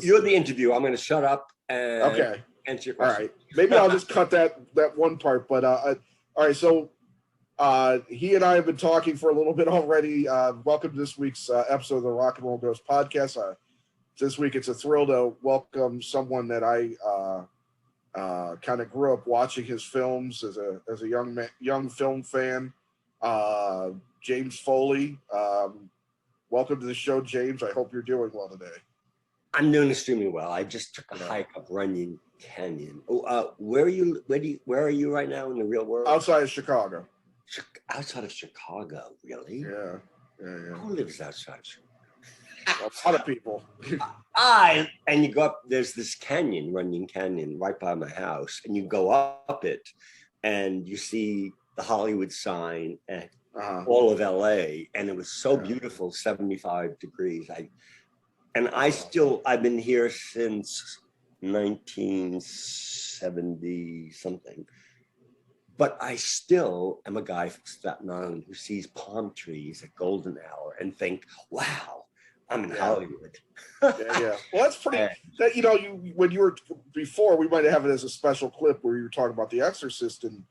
You're the interviewer. I'm going to shut up and answer your question. All right. Maybe I'll just cut that one part. But all right. So he and I have been talking for a little bit already. Welcome to this week's episode of the Rock and Roll Ghost podcast. This week, it's a thrill to welcome someone that I kind of grew up watching his films as a young film fan. James Foley. Welcome to the show, James. I hope you're doing well today. I'm doing extremely well. I just took a hike up Runyon Canyon. Where are you right now in the real world? Outside of Chicago. Outside of Chicago, really? Yeah. Who lives outside of Chicago? A lot of people. And you go up, there's this canyon, Runyon Canyon, right by my house, and you go up it and you see the Hollywood sign and all of LA, and it was so beautiful, 75 degrees. I've been here since 1970 something, but I still am a guy from Staten Island who sees palm trees at golden hour and think, wow, I'm in Hollywood. Yeah. Well, that's pretty, when you were before, we might have it as a special clip where you were talking about The Exorcist and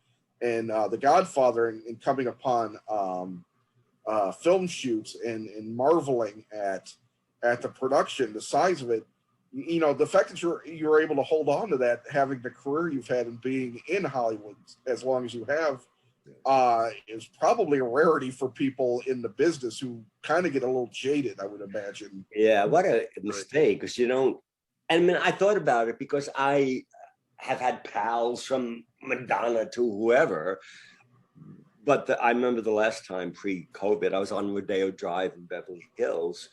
The Godfather and coming upon film shoots and marveling at the production, the size of it. The fact that you're able to hold on to that, having the career you've had and being in Hollywood as long as you have, is probably a rarity for people in the business who kind of get a little jaded, I would imagine. Yeah, what a mistake, because I thought about it because I have had pals from Madonna to whoever, but I remember the last time pre-COVID, I was on Rodeo Drive in Beverly Hills,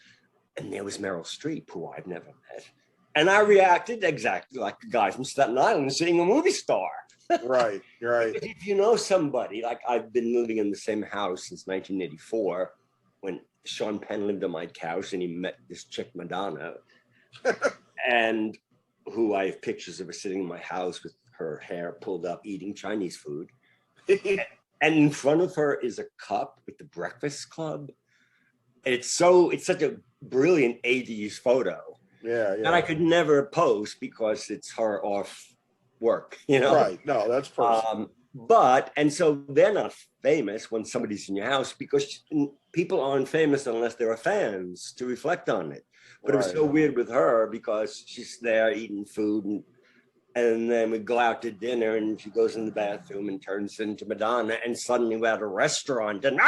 and there was Meryl Streep, who I've never met. And I reacted exactly like a guy from Staten Island seeing a movie star. Right, you're right. If you know somebody, like I've been living in the same house since 1984, when Sean Penn lived on my couch and he met this chick, Madonna, and who I have pictures of her sitting in my house with her hair pulled up, eating Chinese food. And in front of her is a cup with the Breakfast Club. It's such a brilliant 80s photo. Yeah. That I could never post because it's her off work, Right. No, that's personal. And so they're not famous when somebody's in your house because people aren't famous unless there are fans to reflect on it. But it was so weird with her because she's there eating food and then we go out to dinner and she goes in the bathroom and turns into Madonna and suddenly we're at a restaurant and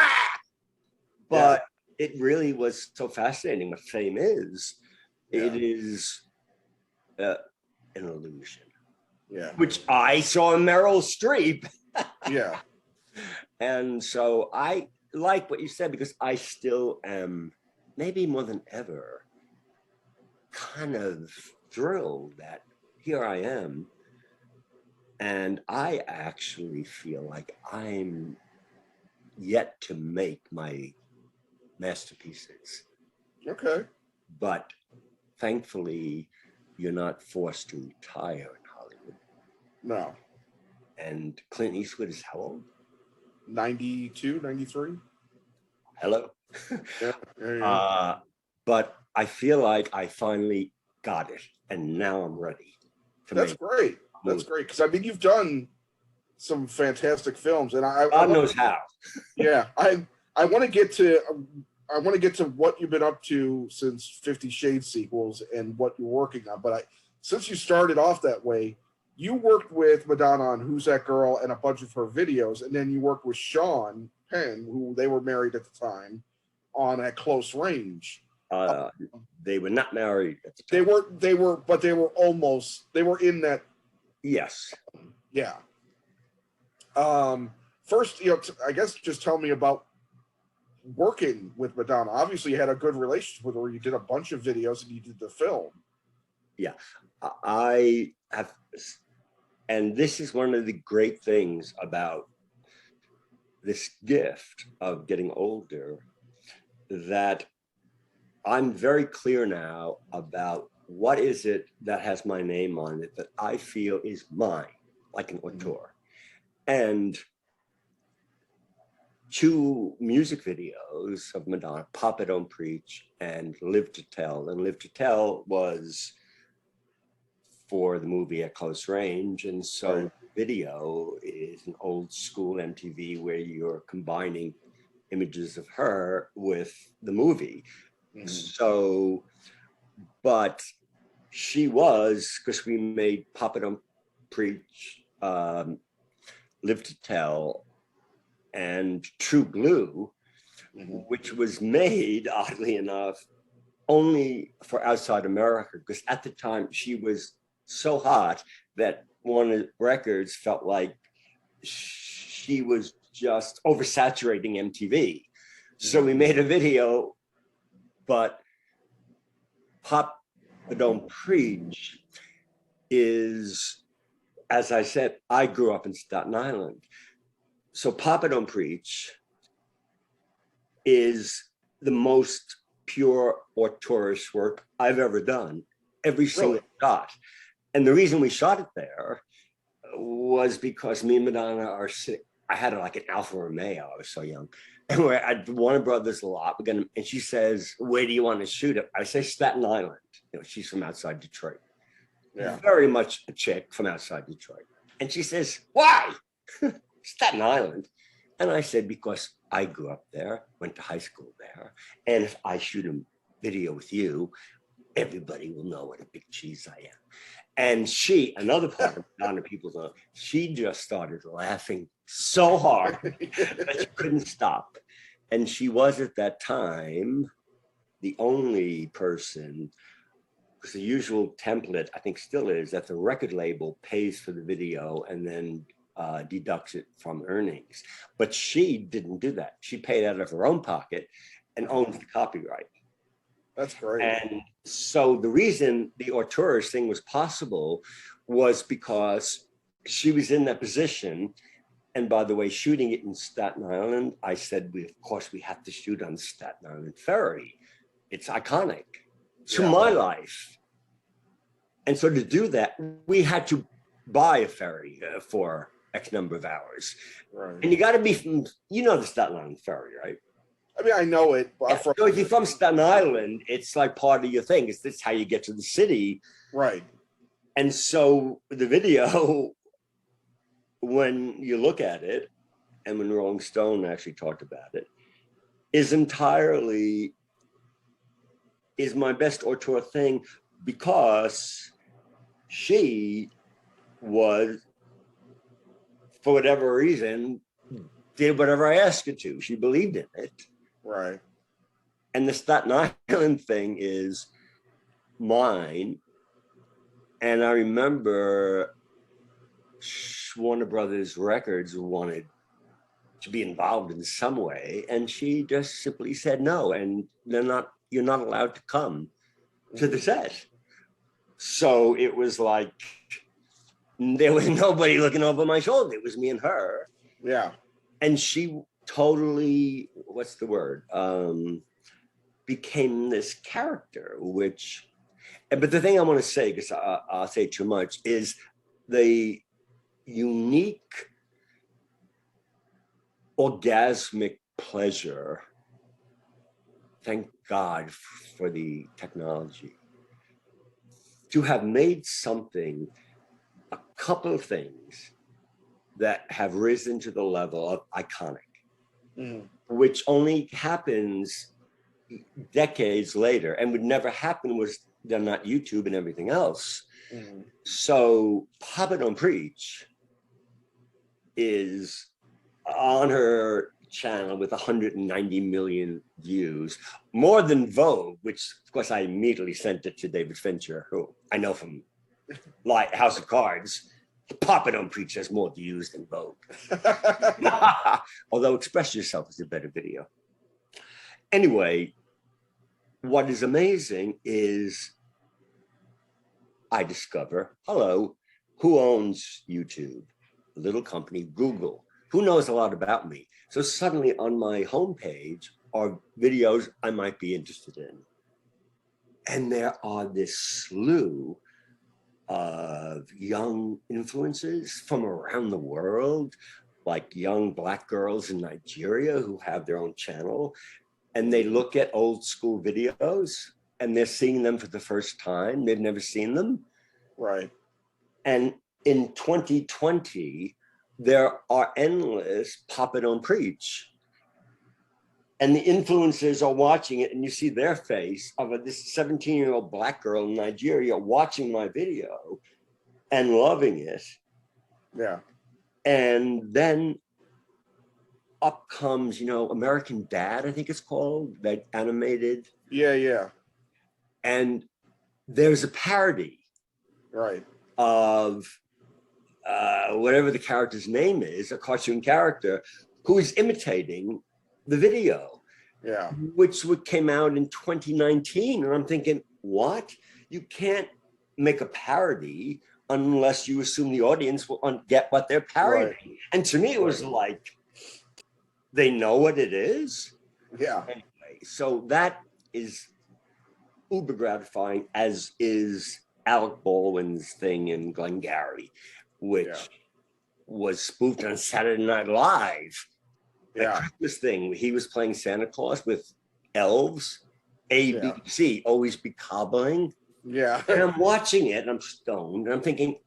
But it really was so fascinating what fame is. Yeah. It is an illusion. Yeah. Which I saw in Meryl Streep. Yeah. And so I like what you said because I still am, maybe more than ever, kind of thrilled that here I am. And I actually feel like I'm yet to make my masterpieces. Okay. But thankfully, you're not forced to retire in Hollywood. No. And Clint Eastwood is how old? 92, 93. Hello. Yeah. But I feel like I finally got it, and now I'm ready. That's great. That's great because you've done some fantastic films, and God knows how. Yeah, I want to get to what you've been up to since 50 Shades sequels and what you're working on. But since you started off that way, you worked with Madonna on Who's That Girl and a bunch of her videos, and then you worked with Sean Penn, who they were married at the time, on At Close Range. They were not married at the time. They were in that. Yes. Yeah. First, I guess just tell me about working with Madonna. Obviously, you had a good relationship with her. You did a bunch of videos and you did the film. Yeah, I have, and this is one of the great things about this gift of getting older, that I'm very clear now about what is it that has my name on it that I feel is mine, like an auteur. And 2 music videos of Madonna, Papa Don't Preach and Live to Tell. And Live to Tell was for the movie At Close Range. And so video is an old school MTV where you're combining images of her with the movie. So, but she was, because we made Papa Don't Preach, Live to Tell, and True Blue, which was made, oddly enough, only for outside America, because at the time she was so hot that Warner Records felt like she was just oversaturating MTV. So we made a video, but Papa Don't Preach is, as I said, I grew up in Staten Island. So Papa Don't Preach is the most pure auteurist work I've ever done, every single shot. And the reason we shot it there was because me and Madonna are sick. I had like an Alfa Romeo, I was so young. And we're at Warner Brothers a lot. And she says, where do you want to shoot it? I say Staten Island. You know, she's from outside Detroit. Yeah. Very much a chick from outside Detroit. And she says, why? Staten Island. And I said, because I grew up there, went to high school there. And if I shoot a video with you, everybody will know what a big cheese I am. And she, another part of Madonna people know, she just started laughing so hard that she couldn't stop. And she was at that time the only person, because the usual template, I think still is, that the record label pays for the video and then deducts it from earnings. But she didn't do that. She paid out of her own pocket and owns the copyright. That's great. And so the reason the auteurist thing was possible was because she was in that position. And by the way, shooting it in Staten Island, I said, of course, we have to shoot on Staten Island Ferry. It's iconic to my life. And so to do that, we had to buy a ferry for X number of hours. Right. And you got to be from, you know, the Staten Island Ferry, right? I mean, I know it. But so if you're from Staten Island, it's like part of your thing. It's this how you get to the city. Right. And so the video, when you look at it, and when Rolling Stone actually talked about it, is my best auteur thing, because she was, for whatever reason, did whatever I asked her to. She believed in it. Right. And the Staten Island thing is mine. And I remember Warner Brothers Records wanted to be involved in some way, and she just simply said no, and you're not allowed to come to the set. So it was like there was nobody looking over my shoulder. It was me and her. Yeah. And she totally, what's the word? Became this character, but the thing I want to say, because I'll say too much, is the unique orgasmic pleasure, thank God for the technology, to have made something, a couple of things that have risen to the level of iconic, which only happens decades later, and would never happen was there not YouTube and everything else. So Papa Don't Preach is on her channel with 190 million views, more than Vogue, which of course I immediately sent it to David Fincher, who I know from House of Cards. Papa Don't Preach has more views than Vogue. Although Express Yourself is a better video. Anyway, what is amazing is I discover, who owns YouTube? A little company, Google. Who knows a lot about me? So suddenly on my homepage are videos I might be interested in. And there are this slew of young influences from around the world, like young Black girls in Nigeria who have their own channel. And they look at old school videos and they're seeing them for the first time. They've never seen them. Right. And in 2020, there are endless Pop It Don't Preach. And the influencers are watching it, and you see their face of this 17-year-old Black girl in Nigeria watching my video and loving it. Yeah. And then up comes, American Dad, I think it's called, that animated. Yeah. And there's a parody. Right. Of whatever the character's name is, a cartoon character, who is imitating the video. Yeah. Which came out in 2019. And I'm thinking, what? You can't make a parody unless you assume the audience will get what they're parodying. Right. And to me, it was like, they know what it is. Yeah. Anyway, so that is uber gratifying, as is Alec Baldwin's thing in Glengarry, which was spoofed on Saturday Night Live. The Christmas thing, he was playing Santa Claus with elves. ABC, always be cobbling. Yeah. And I'm watching it, and I'm stoned, and I'm thinking,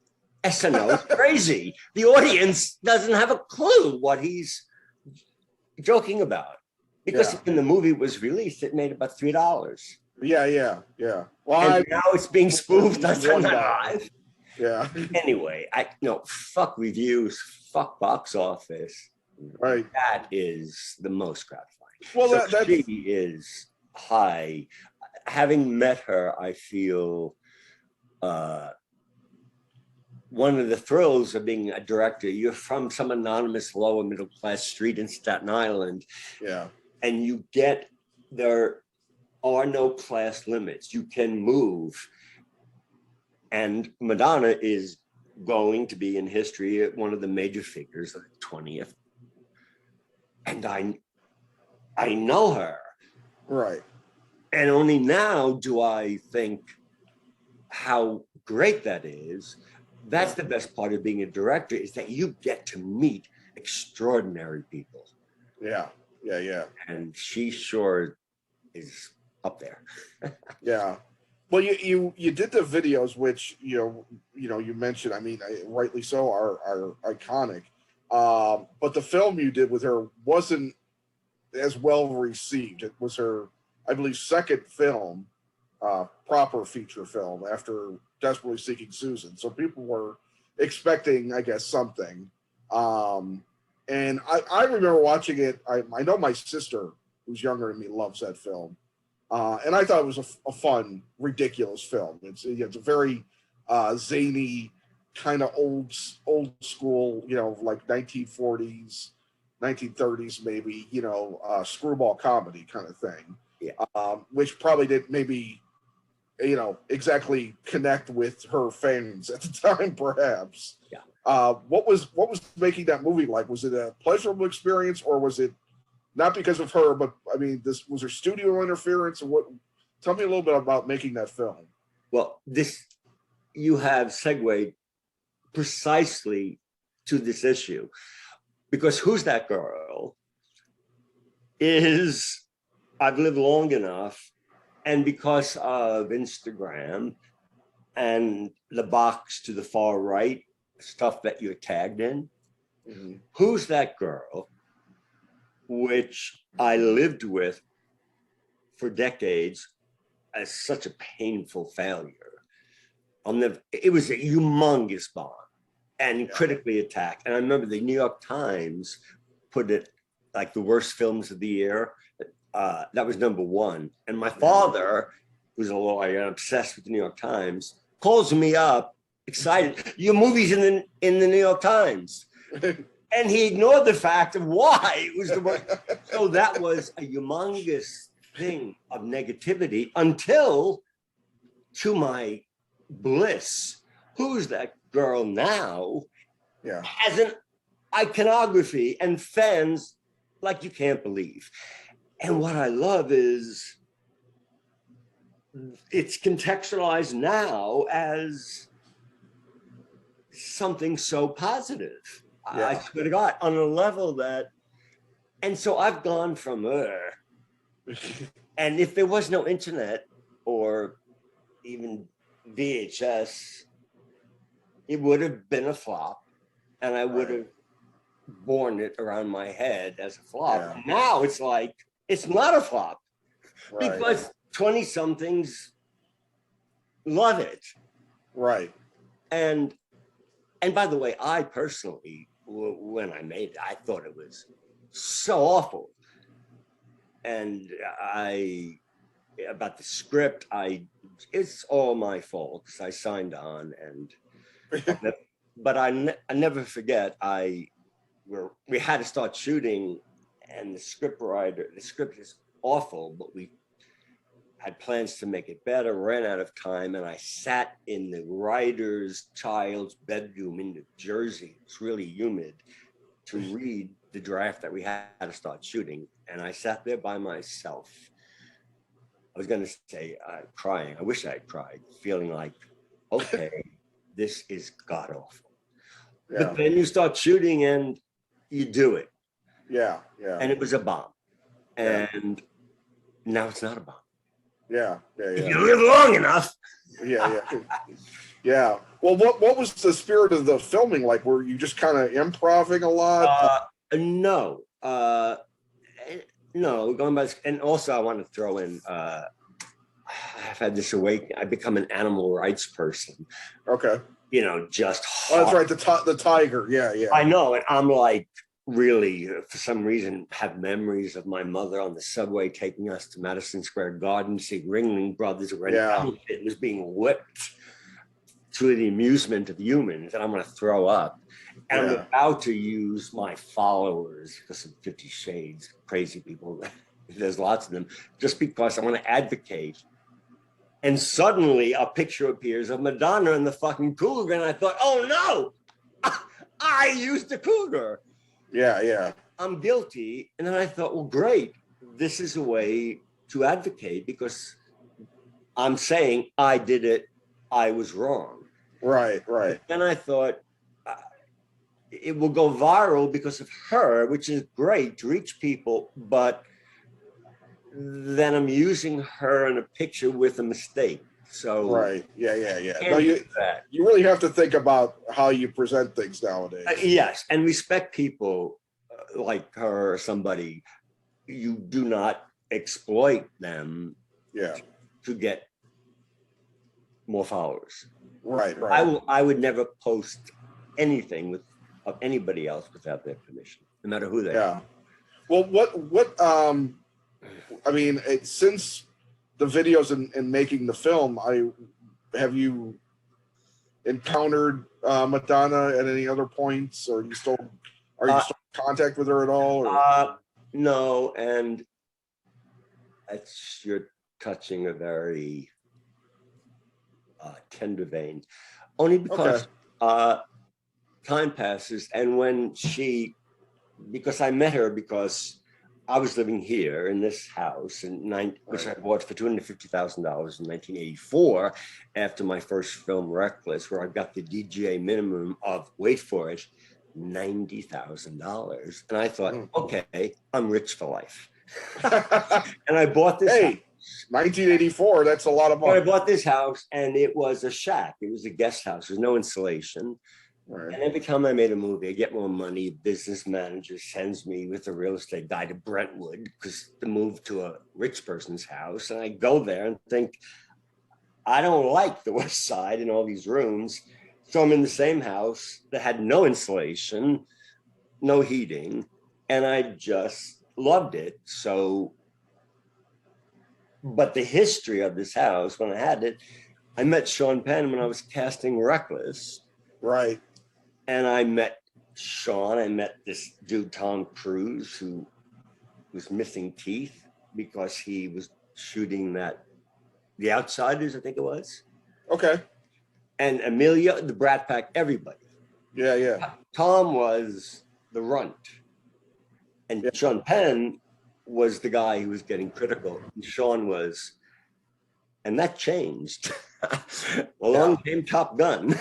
SNL is crazy. The audience doesn't have a clue what he's joking about. Because when the movie was released, it made about $3. Yeah. Well, and now it's being spoofed on Saturday Night Live. Yeah. Anyway, fuck reviews, fuck box office. Right. That is the most gratifying. Well, so she is high. Having met her, I feel one of the thrills of being a director. You're from some anonymous lower middle class street in Staten Island. Yeah. And you get there are no class limits. You can move. And Madonna is going to be in history one of the major figures of the 20th. And I know her. Right. And only now do I think how great that is. That's the best part of being a director, is that you get to meet extraordinary people. Yeah. And she sure is up there. Yeah. Well, you did the videos, which you mentioned. I mean, rightly so, are iconic. But the film you did with her wasn't as well received. It was her, I believe, second film, proper feature film after Desperately Seeking Susan. So people were expecting, I guess, something. And I remember watching it. I know my sister, who's younger than me, loves that film. And I thought it was a fun, ridiculous film. It's a very zany, kind of old school, like 1940s, 1930s, maybe, screwball comedy kind of thing. Yeah. Which probably didn't maybe, exactly connect with her fans at the time, perhaps. Yeah. What was making that movie like? Was it a pleasurable experience, or was it not because of her, but I mean, was there studio interference, or what? Tell me a little bit about making that film. Well, you have segued precisely to this issue, because Who's That Girl is, I've lived long enough, and because of Instagram and the box to the far right, stuff that you're tagged in, Who's That Girl, which I lived with for decades as such a painful failure. It was a humongous bomb and critically attacked. And I remember the New York Times put it like the worst films of the year. That was number one. And my father, who's a lawyer and obsessed with the New York Times, calls me up, excited, your movie's in the New York Times. And he ignored the fact of why it was the worst. So that was a humongous thing of negativity until, to my bliss, Who's That Girl now has an iconography and fans like you can't believe. And what I love is it's contextualized now as something so positive. I swear to God, on a level that, and so I've gone from and if there was no internet or even VHS, it would have been a flop, and I would have borne it around my head as a flop. Yeah. Now it's like, it's not a flop Right. because 20 somethings love it. Right. And by the way, I personally, when I made it, I thought it was so awful. And about the script, it's all my fault because I signed on, but I never forget, we had to start shooting, and the script is awful, but we had plans to make it better, ran out of time, and I sat in the writer's child's bedroom in New Jersey. It's really humid, to read the draft that we had to start shooting. And I sat there by myself. I was going to say crying. I wish I had cried, feeling like, okay, this is god awful. Yeah. But then you start shooting and you do it. Yeah. And it was a bomb. And now it's not a bomb. Yeah. If you live long enough. Yeah. Well, what was the spirit of the filming like? Were you just kind of improvising a lot? No. No, going by, and also I want to throw in, I've had this awakening. I've become an animal rights person. Okay. Just that's right. The tiger. Yeah. I know. And I'm like, really, for some reason, have memories of my mother on the subway taking us to Madison Square Garden, seeing Ringling Brothers, where an outfit was being whipped to the amusement of humans, and I'm going to throw up. And I'm about to use my followers, because of 50 Shades, crazy people, there's lots of them, just because I want to advocate. And suddenly a picture appears of Madonna and the fucking cougar, and I thought, oh no, I used the cougar. Yeah. I'm guilty. And then I thought, well, great. This is a way to advocate, because I'm saying I did it. I was wrong. Right. And I thought it will go viral because of her, which is great to reach people. But then I'm using her in a picture with a mistake. So right. Yeah. No, you really have to think about how you present things nowadays. Yes, and respect people like her or somebody. You do not exploit them to get more followers. Right. I would never post anything of anybody else without their permission, no matter who they are. Well, what I mean, since the videos and making the film, have you encountered Madonna at any other points, or are you still in contact with her at all? Or? No, and you're touching a very tender vein, only because time passes, and when because I met her because I was living here in this house which I bought for $250,000 in 1984 after my first film, Breathless, where I got the DGA minimum of, wait for it, $90,000. And I thought, okay, I'm rich for life. And I bought this house. 1984, that's a lot of money. I bought this house, and it was a shack. It was a guest house. There's no insulation. Right. And every time I made a movie, I get more money. Business manager sends me with a real estate guy to Brentwood to move to a rich person's house. And I go there and think, I don't like the West Side and all these rooms. So I'm in the same house that had no insulation, no heating, and I just loved it. So, but the history of this house, when I had it, I met Sean Penn when I was casting Reckless. Right. And I met Sean. I met this dude, Tom Cruise, who was missing teeth because he was shooting The Outsiders, I think it was. Okay. And Amelia, the Brat Pack, everybody. Yeah. Tom was the runt. And Sean Penn was the guy who was getting critical. And Sean was, and that changed. Along came Top Gun.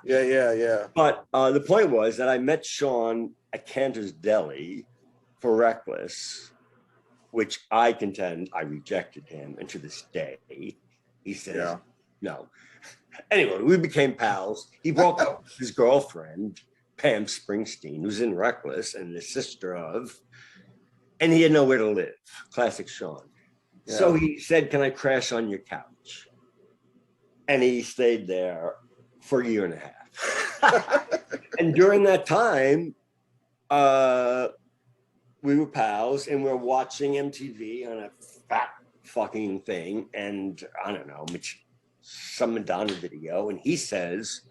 Yeah. But the point was that I met Sean at Cantor's Deli for Reckless, which I contend I rejected him. And to this day, he says, no. Anyway, we became pals. He broke up with his girlfriend, Pam Springsteen, who's in Reckless and the sister of, and he had nowhere to live. Classic Sean. Yeah. So he said, can I crash on your couch? And he stayed there for a year and a half. And during that time, we were pals and we're watching MTV on a fat fucking thing. And I don't know, some Madonna video. And he says,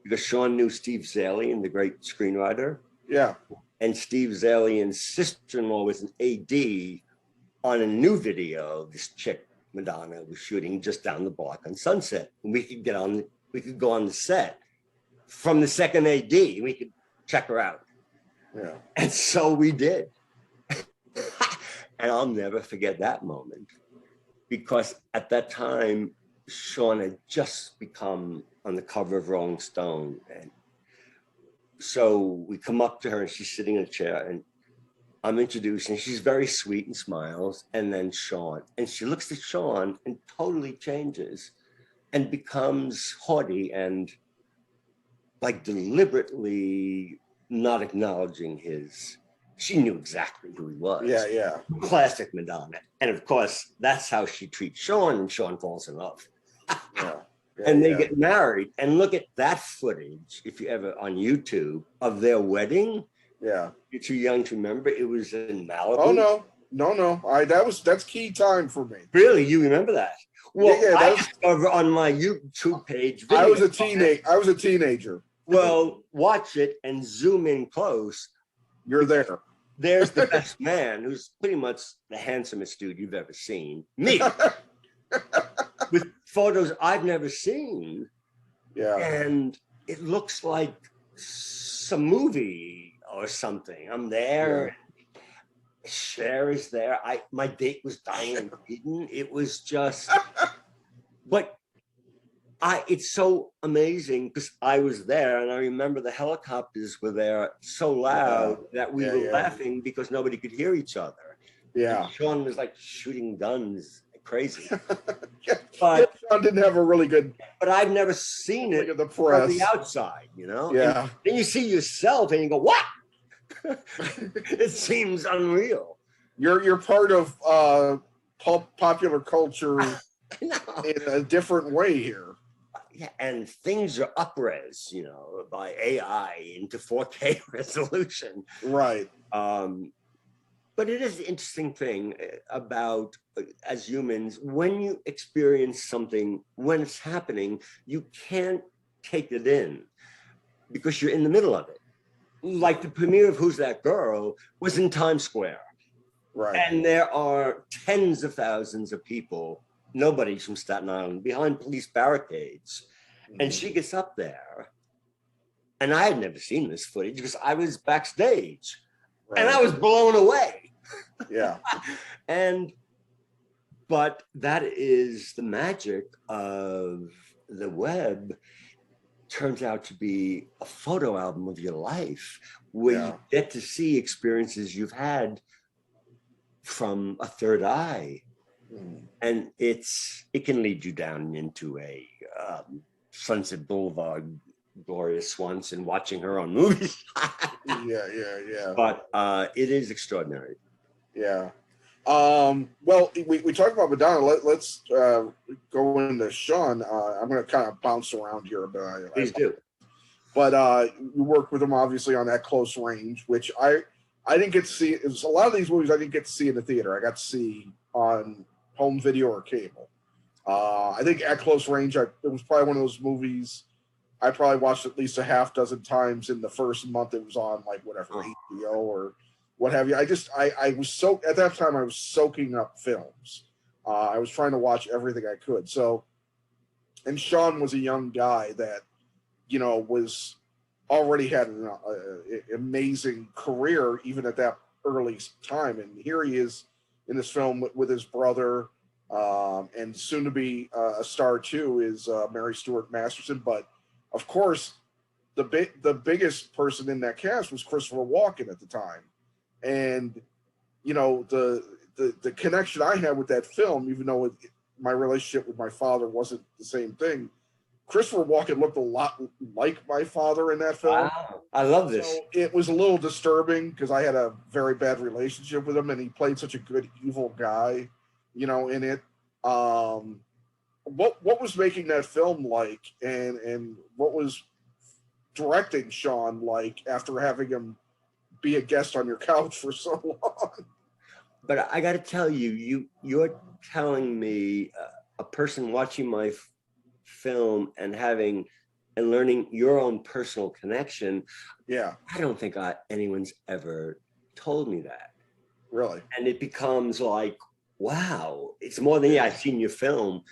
because Sean knew Steve Zalian, the great screenwriter. Yeah. And Steve Zalian's sister-in-law was an AD on a new video. This chick, Madonna, was shooting just down the block on Sunset. And we could go on the set from the second AD. We could check her out. Yeah. And so we did. And I'll never forget that moment, because at that time, Sean had just become on the cover of Rolling Stone. And so we come up to her and she's sitting in a chair and I'm introducing, she's very sweet and smiles, and then Sean. And she looks at Sean and totally changes and becomes haughty and like deliberately not acknowledging his, she knew exactly who he was. Yeah, yeah. Classic Madonna. And of course, that's how she treats Sean, and Sean falls in love. Yeah. And they get married. And look at that footage, if you ever on YouTube, of their wedding. Yeah. You're too young to remember. It was in Malibu. Oh no. That's key time for me. Really? You remember that? Well, yeah, I discovered on my YouTube page. I was a teenager. Well, watch it and zoom in close. You're there. There's the best man, who's pretty much the handsomest dude you've ever seen. Me. With photos I've never seen. Yeah. And it looks like some movie or something. I'm there. Yeah. Cher is there. My date was Diane Keaton. It was just, but it's so amazing because I was there and I remember the helicopters were there so loud that we were laughing because nobody could hear each other. Yeah. And Sean was like shooting guns crazy. But Sean didn't have a really good. But I've never seen it the press. from the outside, you know? Yeah. And then you see yourself and you go, what? It seems unreal. You're part of popular culture in a different way here. Yeah, and things are up-res, you know, by AI into 4K resolution. Right. But it is the interesting thing about, as humans, when you experience something, when it's happening, you can't take it in because you're in the middle of it. Like the premiere of Who's That Girl was in Times Square. Right. And there are tens of thousands of people, nobody's from Staten Island, behind police barricades. Mm-hmm. And she gets up there. And I had never seen this footage because I was backstage. Right. And I was blown away. Yeah. But that is the magic of the web. Turns out to be a photo album of your life where you get to see experiences you've had from a third eye. And it can lead you down into a Sunset Boulevard, Gloria Swanson watching her on movies. Yeah. But it is extraordinary. Yeah. Well, we talked about Madonna. Let's go into Sean. I'm going to kind of bounce around here a bit. Please do. But you worked with him obviously on At Close Range, which I didn't get to see. It was a lot of these movies I didn't get to see in the theater. I got to see on home video or cable. I think At Close Range, it was probably one of those movies I probably watched at least a half dozen times in the first month it was on, like whatever, HBO or what have you. I was at that time I was soaking up films. I was trying to watch everything I could. So, and Sean was a young guy that, you know, was already had an amazing career even at that early time. And here he is in this film with his brother, and soon to be a star too is Mary Stuart Masterson. But of course, the biggest person in that cast was Christopher Walken at the time. And, you know, the connection I had with that film, even though my relationship with my father wasn't the same thing, Christopher Walken looked a lot like my father in that film. Wow, I love this. So it was a little disturbing because I had a very bad relationship with him, and he played such a good evil guy, in it. What was making that film like, and what was directing Sean like after having him be a guest on your couch for so long? But I got to tell you, you're telling me a person watching my film and learning your own personal connection. Yeah, I don't think anyone's ever told me that. Really? And it becomes like, wow, it's more than, I've seen your film,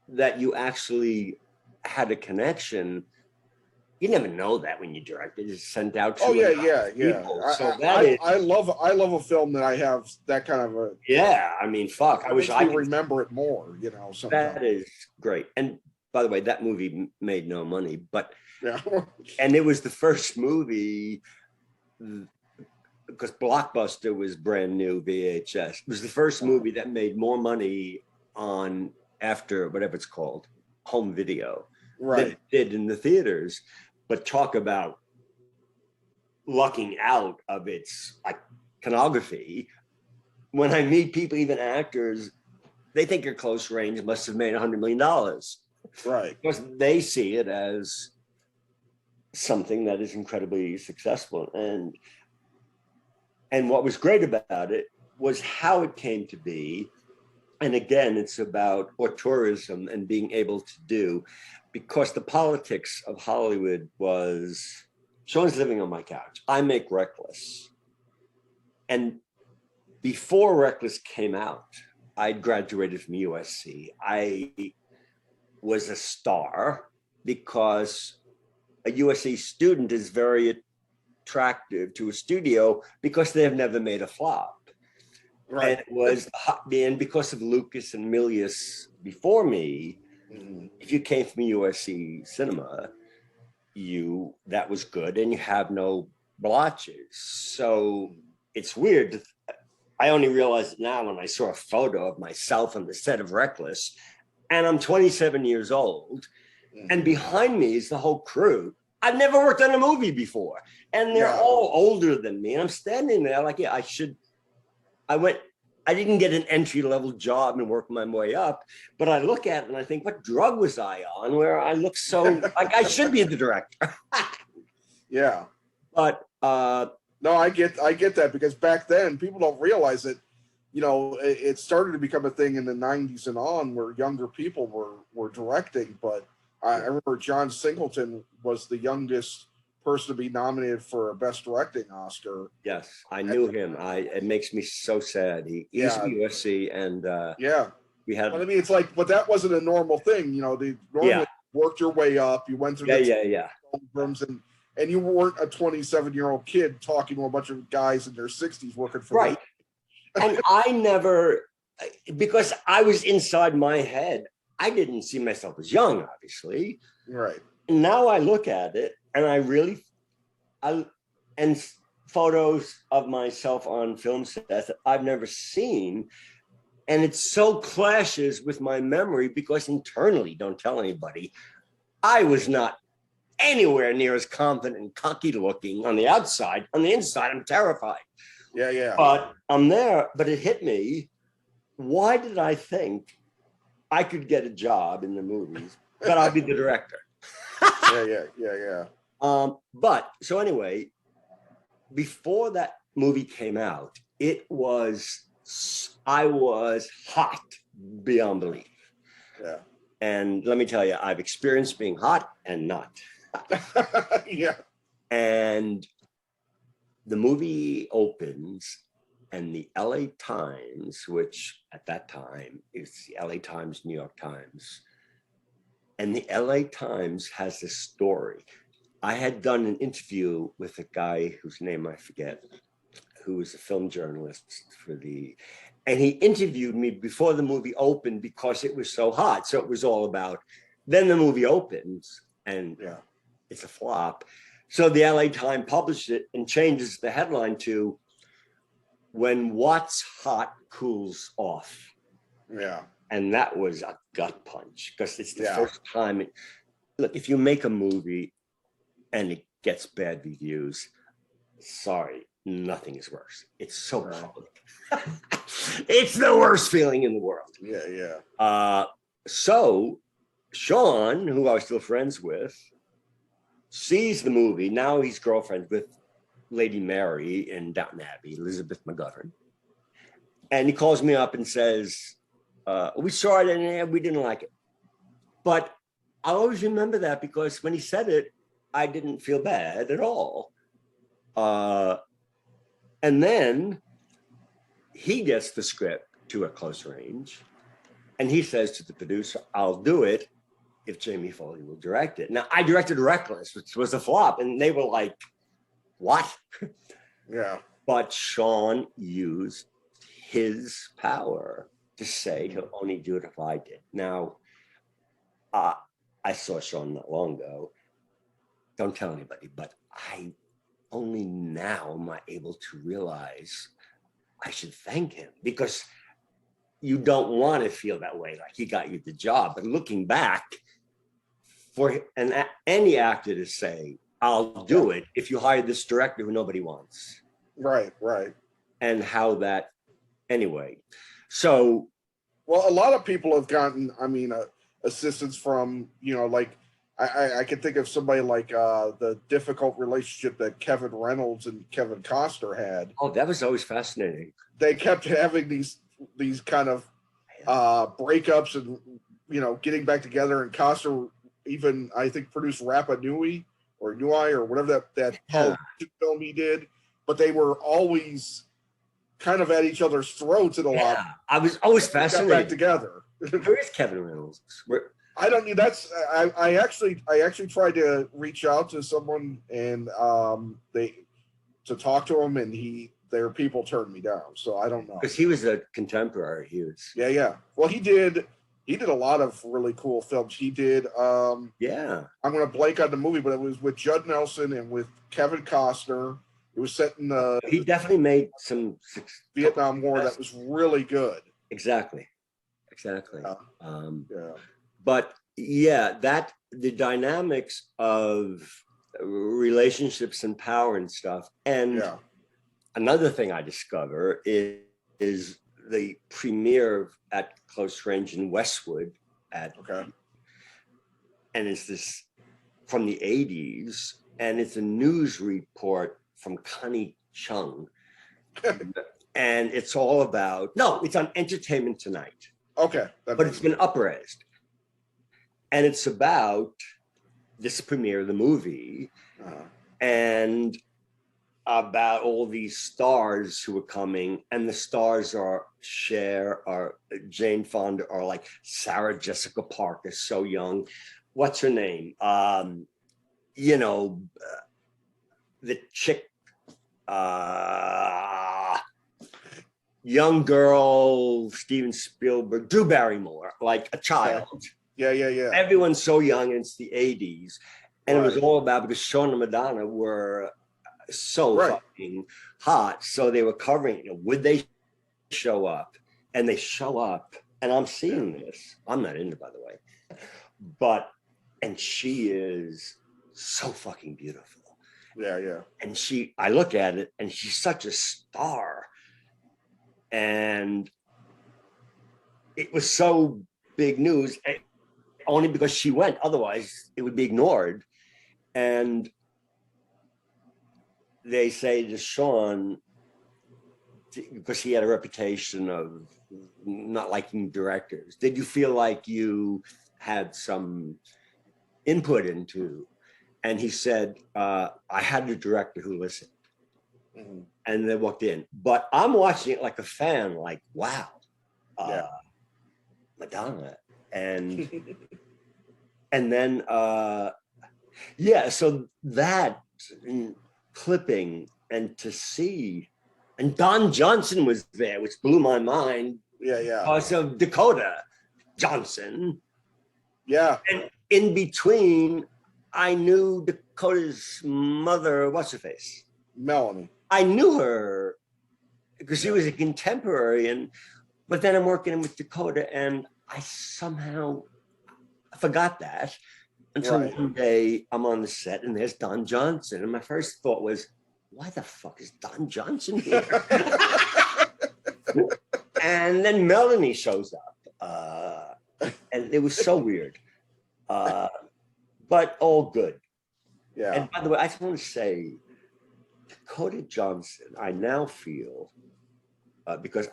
that you actually had a connection. You never know that when you direct it. It's sent out to people. I love a film that I have that kind of a. Yeah, I mean, fuck. I wish I could remember it more. Sometimes. That is great. And by the way, that movie made no money, but yeah, and it was the first movie, because Blockbuster was brand new VHS. It was the first movie that made more money on after whatever it's called, home video, than it did in the theaters. But talk about lucking out of its iconography. When I meet people, even actors, they think your Close Range must have made $100 million. Right. Because they see it as something that is incredibly successful. And what was great about it was how it came to be. And again, it's about auteurism and being able to do, because the politics of Hollywood was, Sean's living on my couch. I make Reckless. And before Reckless came out, I'd graduated from USC. I was a star because a USC student is very attractive to a studio because they've never made a flop. Right. And it was, and because of Lucas and Milius before me, if you came from USC cinema, that was good, and you have no blotches. So it's weird. I only realized it now when I saw a photo of myself on the set of Reckless, and I'm 27 years old, and behind me is the whole crew. I've never worked on a movie before, and they're all older than me, and I'm standing there like, I should. I didn't get an entry-level job and work my way up, but I look at it and I think, what drug was I on where I look so like I should be the director? Yeah. But no, I get that, because back then people don't realize that, it started to become a thing in the 90s and on where younger people were directing. But I remember John Singleton was the youngest person to be nominated for a Best Directing Oscar. Yes, I knew him. It makes me so sad. He used to be USC, and we had. But I mean, it's like, but that wasn't a normal thing. They normally worked your way up. You went through rooms, and you weren't a 27-year-old kid talking to a bunch of guys in their 60s working for them. And I never, because I was inside my head, I didn't see myself as young, obviously. Right. And now I look at it, and and photos of myself on film sets that I've never seen. And it so clashes with my memory because internally, don't tell anybody, I was not anywhere near as confident and cocky looking on the outside. On the inside, I'm terrified. Yeah. But I'm there, but it hit me. Why did I think I could get a job in the movies, but I'll be the director? Yeah. But so anyway, before that movie came out, I was hot beyond belief. Yeah. And let me tell you, I've experienced being hot and not. Yeah. And the movie opens, and the LA Times, which at that time is the LA Times, New York Times, and the LA Times has this story. I had done an interview with a guy whose name I forget, who was a film journalist and he interviewed me before the movie opened because it was so hot. So it was all about, then the movie opens and it's a flop. So the LA Times published it and changes the headline to, "When What's Hot Cools Off." Yeah. And that was a gut punch, because it's the first time look, if you make a movie and it gets bad reviews, sorry, nothing is worse. It's so public. It's the worst feeling in the world. Yeah. So Sean, who I was still friends with, sees the movie. Now he's girlfriends with Lady Mary in Downton Abbey, Elizabeth McGovern. And he calls me up and says, we saw it and we didn't like it. But I'll always remember that because when he said it, I didn't feel bad at all. And then he gets the script to a close range and he says to the producer, I'll do it if Jamie Foley will direct it. Now, I directed Reckless, which was a flop, and they were like, what? Yeah. But Sean used his power to say he'll only do it if I did. Now, I saw Sean not long ago. Don't tell anybody, but I only now am I able to realize I should thank him, because you don't want to feel that way, like he got you the job. But looking back, for any actor to say, I'll do it if you hire this director who nobody wants. Right. And how that, anyway. So. Well, a lot of people have gotten, assistance from, like, I can think of somebody like the difficult relationship that Kevin Reynolds and Kevin Costner had. Oh, that was always fascinating. They kept having these kind of breakups and, getting back together. And Costner even, I think, produced Nui or whatever that film he did. But they were always kind of at each other's throats in a lot. I was always fascinated. Got back together. Where is Kevin Reynolds? I don't need that's I actually tried to reach out to someone and to talk to him, and their people turned me down. So I don't know. Because he was a contemporary. He was Well, he did a lot of really cool films. He did I'm gonna blank on the movie, but it was with Judd Nelson and with Kevin Costner. It was set in the he definitely made some Vietnam War that was really good. Exactly. But that the dynamics of relationships and power and stuff. And another thing I discover is the premiere at close range in Westwood and it's this from the 80s, and it's a news report from Connie Chung. And it's all about, it's on Entertainment Tonight. Okay. But it's been upraised. And it's about this premiere of the movie and about all these stars who are coming. And the stars are Cher, or Jane Fonda, or like Sarah Jessica Parker, so young. What's her name? The chick, young girl, Steven Spielberg, Drew Barrymore, like a child. Yeah. Everyone's so young, and it's the 80s. And it was all about, because Sean and Madonna were so fucking hot. So they were covering, would they show up? And they show up, and I'm seeing this. I'm not in it, by the way. And she is so fucking beautiful. Yeah. And I look at it, and she's such a star. And it was so big news, only because she went. Otherwise, it would be ignored. And they say to Sean, because he had a reputation of not liking directors, did you feel like you had some input into? And he said, I had a director who listened. Mm-hmm. And they walked in. But I'm watching it like a fan, like, wow, Madonna. And and then, so that clipping, and to see, and Don Johnson was there, which blew my mind. Yeah. Because of Dakota Johnson. Yeah. And in between, I knew Dakota's mother, what's her face? Melanie. I knew her because she was a contemporary, but then I'm working with Dakota, and I somehow forgot that. Until one day I'm on the set and there's Don Johnson. And my first thought was, why the fuck is Don Johnson here? And then Melanie shows up. And it was so weird. But all good. Yeah. And by the way, I just want to say, Dakota Johnson, I now feel, because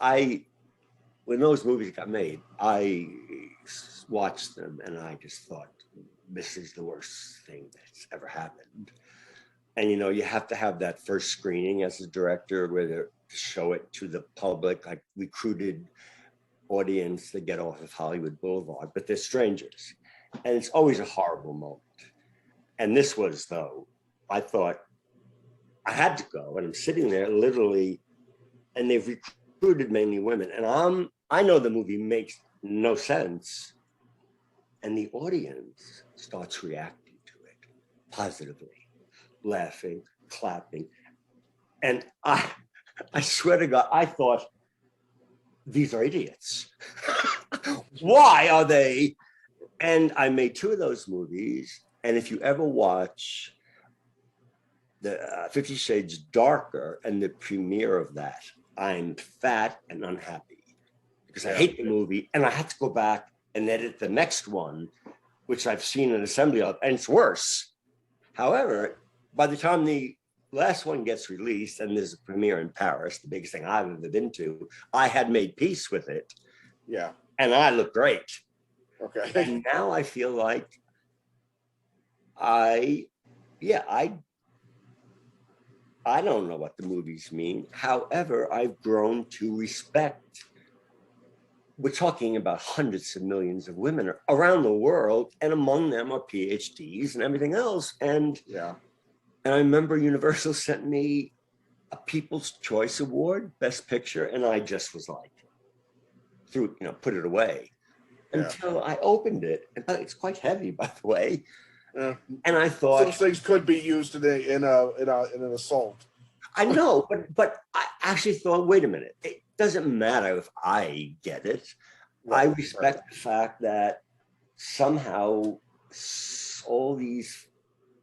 when those movies got made, I watched them and I just thought, this is the worst thing that's ever happened. And, you know, you have to have that first screening as a director where to show it to the public, like recruited audience to get off of Hollywood Boulevard, but they're strangers. And it's always a horrible moment. And this was, though, I thought I had to go. And I'm sitting there literally, and they've recruited mainly women. And I know the movie makes no sense. And the audience starts reacting to it positively, laughing, clapping. And I swear to God, I thought, these are idiots. Why are they? And I made 2 of those movies. And if you ever watch the 50 Shades Darker and the premiere of that, I'm fat and unhappy because I hate the movie. And I had to go back and edit the next one, which I've seen an assembly of, and it's worse. However, by the time the last one gets released and there's a premiere in Paris, the biggest thing I've ever been to, I had made peace with it. Yeah. And I look great. Okay. And now I feel like I don't know what the movies mean. However, I've grown to respect. We're talking about hundreds of millions of women around the world, and among them are PhDs and everything else. And I remember Universal sent me a People's Choice Award, Best Picture, and I just was like, put it away until I opened it. And it's quite heavy, by the way. And I thought those things could be used in an assault. I know, but I actually thought, wait a minute, it doesn't matter if I get it. I respect the fact that somehow all these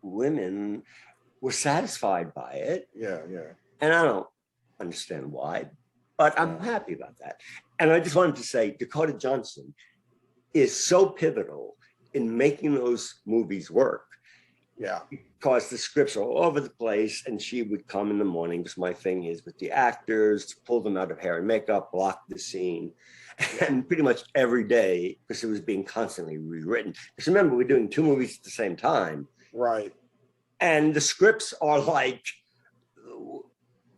women were satisfied by it. Yeah. And I don't understand why, but I'm happy about that. And I just wanted to say, Dakota Johnson is so pivotal in making those movies work. Yeah. Because the scripts are all over the place, and she would come in the morning, because my thing is with the actors, pull them out of hair and makeup, block the scene, and pretty much every day, because it was being constantly rewritten. Because remember, we're doing 2 movies at the same time. Right. And the scripts are like,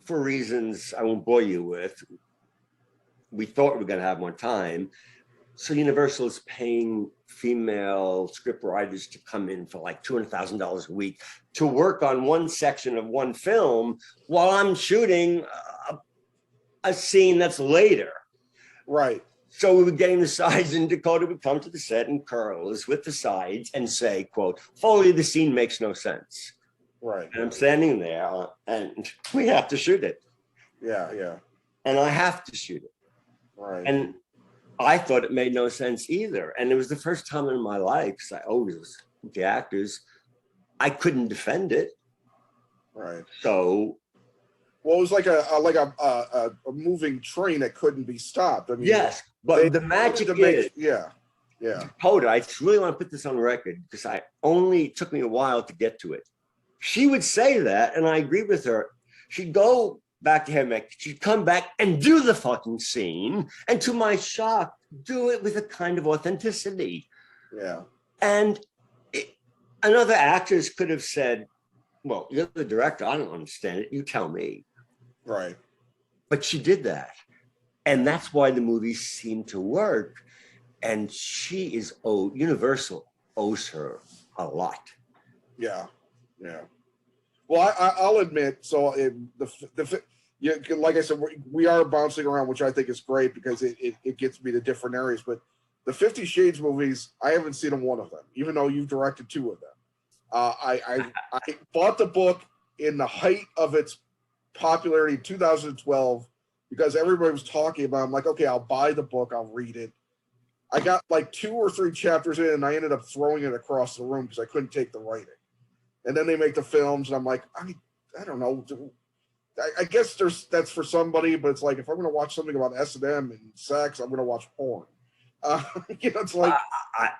for reasons I won't bore you with, we thought we were going to have more time. So Universal is paying female script writers to come in for like $200,000 a week to work on one section of one film while I'm shooting a scene that's later. Right. So we were getting the sides, and Dakota would come to the set and curl us with the sides and say, quote, Foley, the scene makes no sense. Right. And I'm standing there and we have to shoot it. Yeah. And I have to shoot it. Right. And I thought it made no sense either. And it was the first time in my life, because I always was with the actors, I couldn't defend it. Right. So. Well, it was like a moving train that couldn't be stopped. I mean, yes, but the magic is. Yeah. Dakota, I really want to put this on record, because it took me a while to get to it. She would say that, and I agree with her. She'd go back to her, she'd come back and do the fucking scene, and to my shock, do it with a kind of authenticity. Yeah. And another actors could have said, well, you're the director, I don't understand it, you tell me. Right. But she did that. And that's why the movies seem to work. And she is Universal owes her a lot. Yeah. Well, I'll admit, so like I said, we are bouncing around, which I think is great because it gets me to different areas. But the 50 Shades movies, I haven't seen one of them, even though you've directed 2 of them. I bought the book in the height of its popularity in 2012 because everybody was talking about it. I'm like, okay, I'll buy the book, I'll read it. I got like 2 or 3 chapters in, and I ended up throwing it across the room because I couldn't take the writing. And then they make the films, and I'm like, I don't know. I guess that's for somebody, but it's like if I'm going to watch something about S&M and sex, I'm going to watch porn. It's like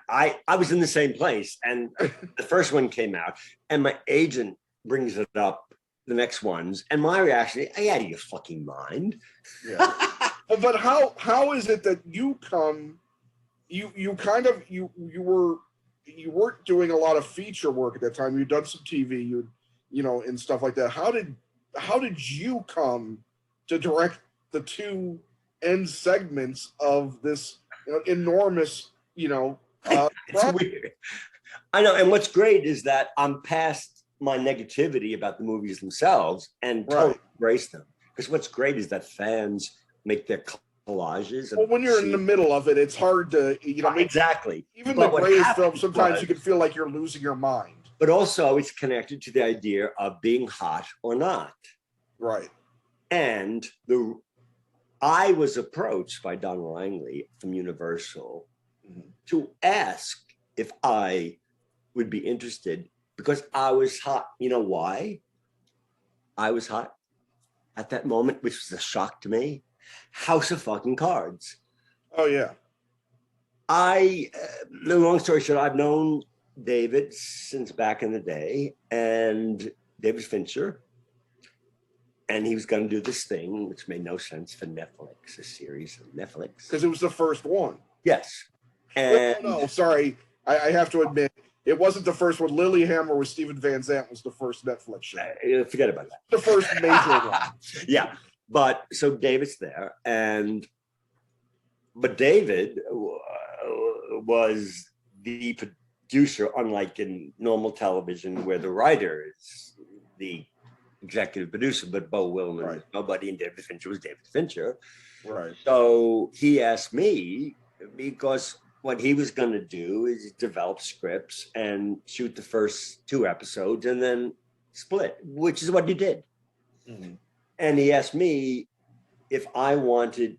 I was in the same place, and the first one came out, and my agent brings it up, the next ones, and my reaction, are you out of your fucking mind? Yeah. But how is it that you come? You weren't doing a lot of feature work at that time. You'd done some TV, and stuff like that. How did you come to direct the 2 end segments of this enormous, it's weird. I know, and what's great is that I'm past my negativity about the movies themselves and totally embrace them. Because what's great is that fans make their collages. Well, when you're in the middle of it, it's hard to, exactly. Even the greatest film, sometimes you can feel like you're losing your mind. But also, it's connected to the idea of being hot or not. Right. And I was approached by Don Langley from Universal to ask if I would be interested because I was hot. You know why? I was hot at that moment, which was a shock to me. House of fucking Cards. Oh, yeah. The long story short, I've known David since back in the day, and David Fincher. And he was going to do this thing, which made no sense for Netflix, a series of Netflix. Because it was the first one. Yes. And no, sorry. I have to admit, it wasn't the first one. Lilyhammer with Steven Van Zandt was the first Netflix show. Forget about that. The first major one. Yeah. But so David's there. But David was the producer, unlike in normal television where the writer is the executive producer, but Bo Willman was nobody, and David Fincher was David Fincher. Right. So he asked me, because what he was going to do is develop scripts and shoot the first 2 episodes and then split, which is what he did. Mm-hmm. And he asked me if I wanted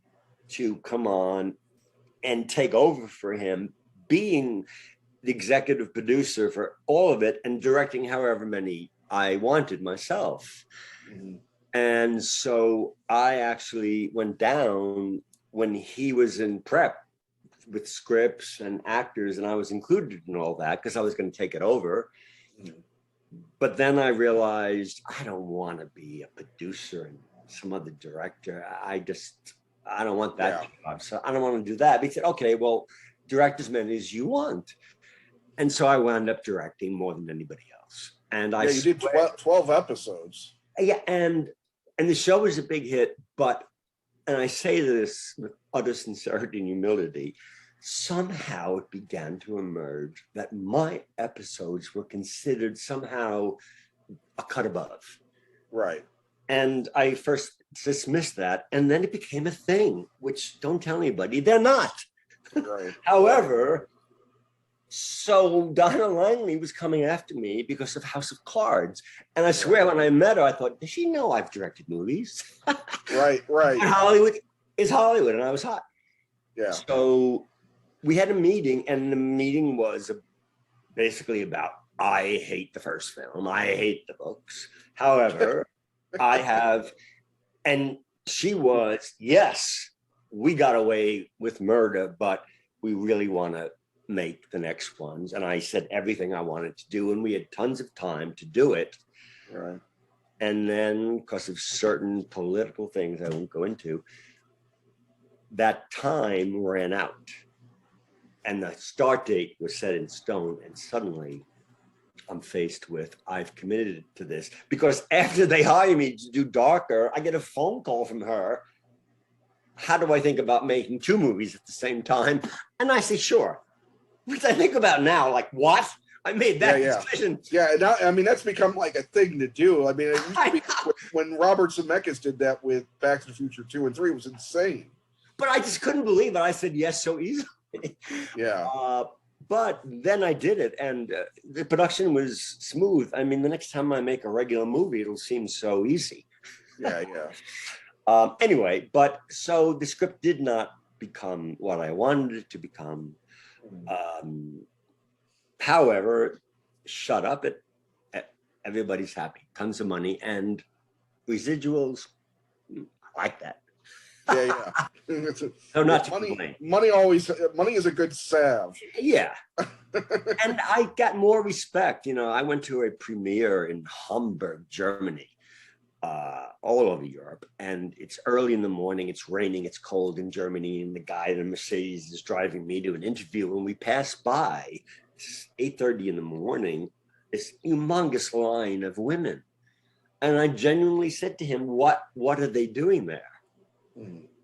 to come on and take over for him, being the executive producer for all of it and directing however many I wanted myself. Mm-hmm. And so I actually went down when he was in prep with scripts and actors, and I was included in all that because I was going to take it over. Mm-hmm. But then I realized I don't want to be a producer and some other director. I don't want that job. So I don't want to do that. But he said, okay, well, direct as many as you want. And so I wound up directing more than anybody else. And you did 12 episodes. Yeah, and the show was a big hit, and I say this with utter sincerity and humility, somehow it began to emerge that my episodes were considered somehow a cut above. Right. And I first dismissed that, and then it became a thing, which don't tell anybody, they're not. Right. However, so Donna Langley was coming after me because of House of Cards. And I swear when I met her, I thought, does she know I've directed movies? Right. And Hollywood is Hollywood, and I was hot. Yeah. So we had a meeting, and the meeting was basically about, I hate the first film. I hate the books. However, and she was, yes, we got away with murder, but we really want to make the next ones. And I said everything I wanted to do, and we had tons of time to do it. Right. And then because of certain political things I won't go into, that time ran out. And the start date was set in stone. And suddenly I'm faced with, I've committed to this. Because after they hire me to do Darker, I get a phone call from her. How do I think about making 2 movies at the same time? And I say, sure. Which I think about now, like, what? I made that decision. Yeah, now, I mean, that's become like a thing to do. I mean, it used to be when Robert Zemeckis did that with Back to the Future 2 and 3, it was insane. But I just couldn't believe it. I said yes so easily. Yeah. But then I did it, and the production was smooth. I mean, the next time I make a regular movie, it'll seem so easy. Yeah. Anyway, but so the script did not become what I wanted it to become. However, shut up, everybody's happy, tons of money, and residuals, I like that. Yeah. So not money is a good salve. Yeah. And I got more respect. You know, I went to a premiere in Hamburg, Germany, all over Europe, and it's early in the morning, it's raining, it's cold in Germany, and the guy in the Mercedes is driving me to an interview, and we pass by, it's 8:30 in the morning, this humongous line of women. And I genuinely said to him, what are they doing there?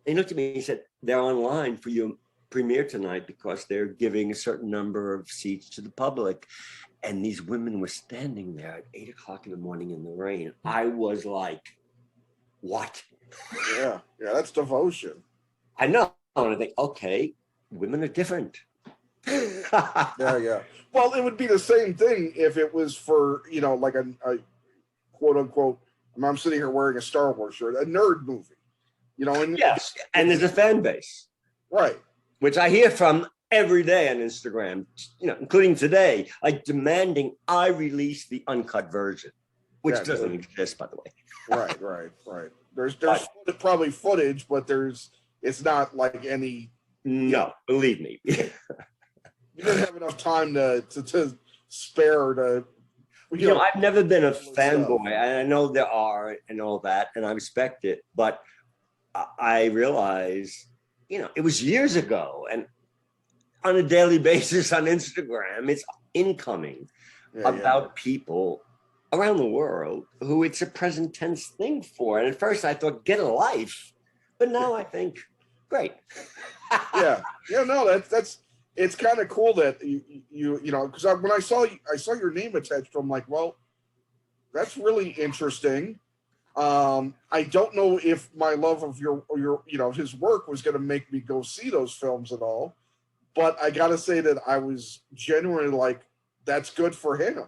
He looked at me and he said, they're online for your premiere tonight because they're giving a certain number of seats to the public. And these women were standing there at 8 o'clock in the morning in the rain. I was like, what? Yeah, that's devotion. I know. And I think, okay, women are different. Yeah. Well, it would be the same thing if it was for, you know, like a quote unquote, I'm sitting here wearing a Star Wars shirt, a nerd movie. You know, and yes, and there's a fan base, right? Which I hear from every day on Instagram, you know, including today, like demanding I release the uncut version, which doesn't exist, by the way. Right. There's probably footage, but it's not like any. No, believe me, you didn't have enough time to spare to. You know, I've never been a fanboy. I know there are and all that, and I respect it, but I realize, you know, it was years ago, and on a daily basis on Instagram, it's incoming about people around the world who it's a present tense thing for. And at first I thought, get a life, but now I think, great. No, that's it's kind of cool that you know, because when I saw your name attached, I'm like, well, that's really interesting. I don't know if my love of your you know, his work was going to make me go see those films at all, but I got to say that I was genuinely like, that's good for him,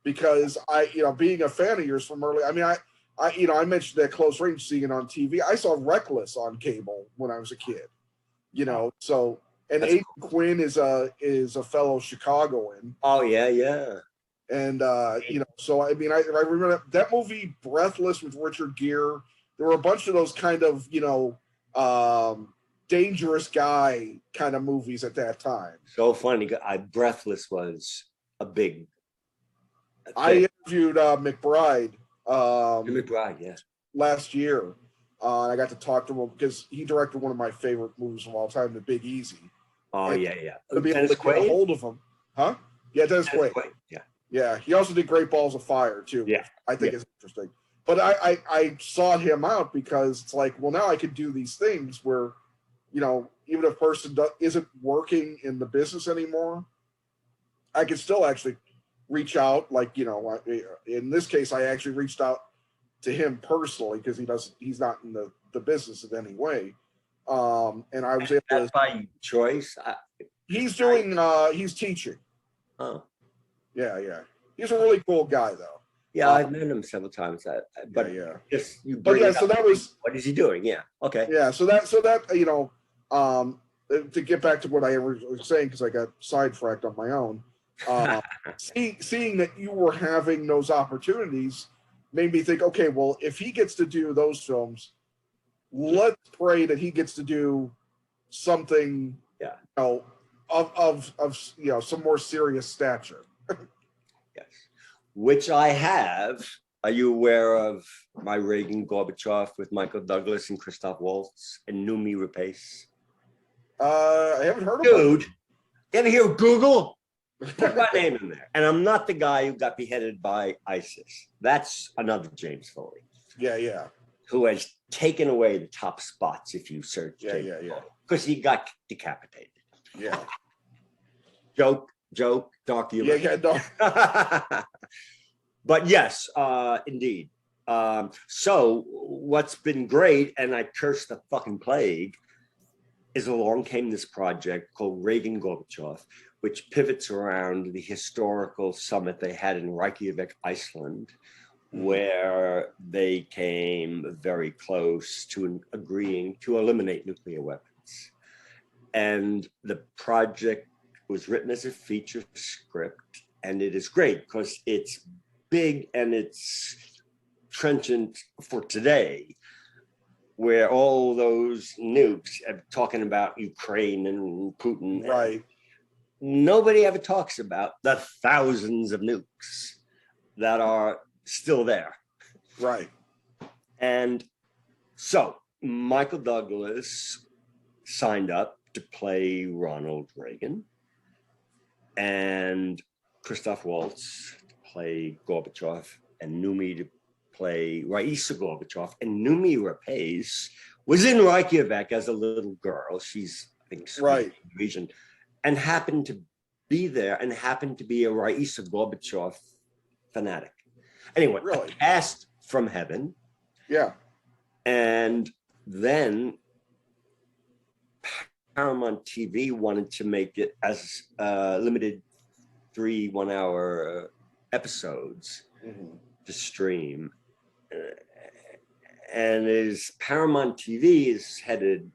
because you know, being a fan of yours from early, I mean, I you know, I mentioned that Close Range, seeing it on TV. I saw Reckless on cable when I was a kid, you know, so, and Aidan Quinn is a fellow Chicagoan. Oh yeah. And, you know, so, I mean, I remember that movie, Breathless, with Richard Gere. There were a bunch of those kind of, you know, dangerous guy kind of movies at that time. So funny. Breathless was a big thing. I interviewed McBride. McBride, last year. I got to talk to him because he directed one of my favorite movies of all time, The Big Easy. Oh, and yeah. To be able to get a hold of him. Huh? Yeah, Dennis Quaid. Yeah, he also did Great Balls of Fire too. Yeah, I think it's interesting. But I sought him out because it's like, well, now I can do these things where, you know, even if a person isn't working in the business anymore, I can still actually reach out. Like, you know, in this case, I actually reached out to him personally because he's not in the business in any way. And I was able to. That's by choice. He's teaching. Oh. Yeah. He's a really cool guy, though. Yeah, I've met him several times. So that was. What is he doing? Yeah. Okay. Yeah. So that you know, to get back to what I was saying, because I got sidetracked on my own. Seeing that you were having those opportunities made me think, okay, well, if he gets to do those films, let's pray that he gets to do something, you know, of you know, some more serious stature. Yes, which I have. Are you aware of my Reagan Gorbachev with Michael Douglas and Christoph Waltz and Noomi Rapace? I haven't heard of Dude, you ever hear of Google? Put my name in there. And I'm not the guy who got beheaded by ISIS. That's another James Foley. Yeah. Who has taken away the top spots if you search James Foley, because he got decapitated. Yeah. Joke, document. Yeah, no. But yes, indeed. So what's been great, and I curse the fucking plague, is along came this project called Reagan Gorbachev, which pivots around the historical summit they had in Reykjavik, Iceland, where they came very close to agreeing to eliminate nuclear weapons. And the project was written as a feature script, and it is great because it's big and it's trenchant for today, where all those nukes are talking about Ukraine and Putin. Right. Nobody ever talks about the thousands of nukes that are still there. Right. And so Michael Douglas signed up to play Ronald Reagan, and Christoph Waltz to play Gorbachev, and Noomi to play Raisa Gorbachev. And Noomi Rapace was in Reykjavik as a little girl. She's, I think, right, region, and happened to be there and happened to be a Raisa Gorbachev fanatic. Anyway, really? Cast from heaven. Yeah. And then Paramount TV wanted to make it as limited 3 1-hour episodes to stream. And Paramount TV is headed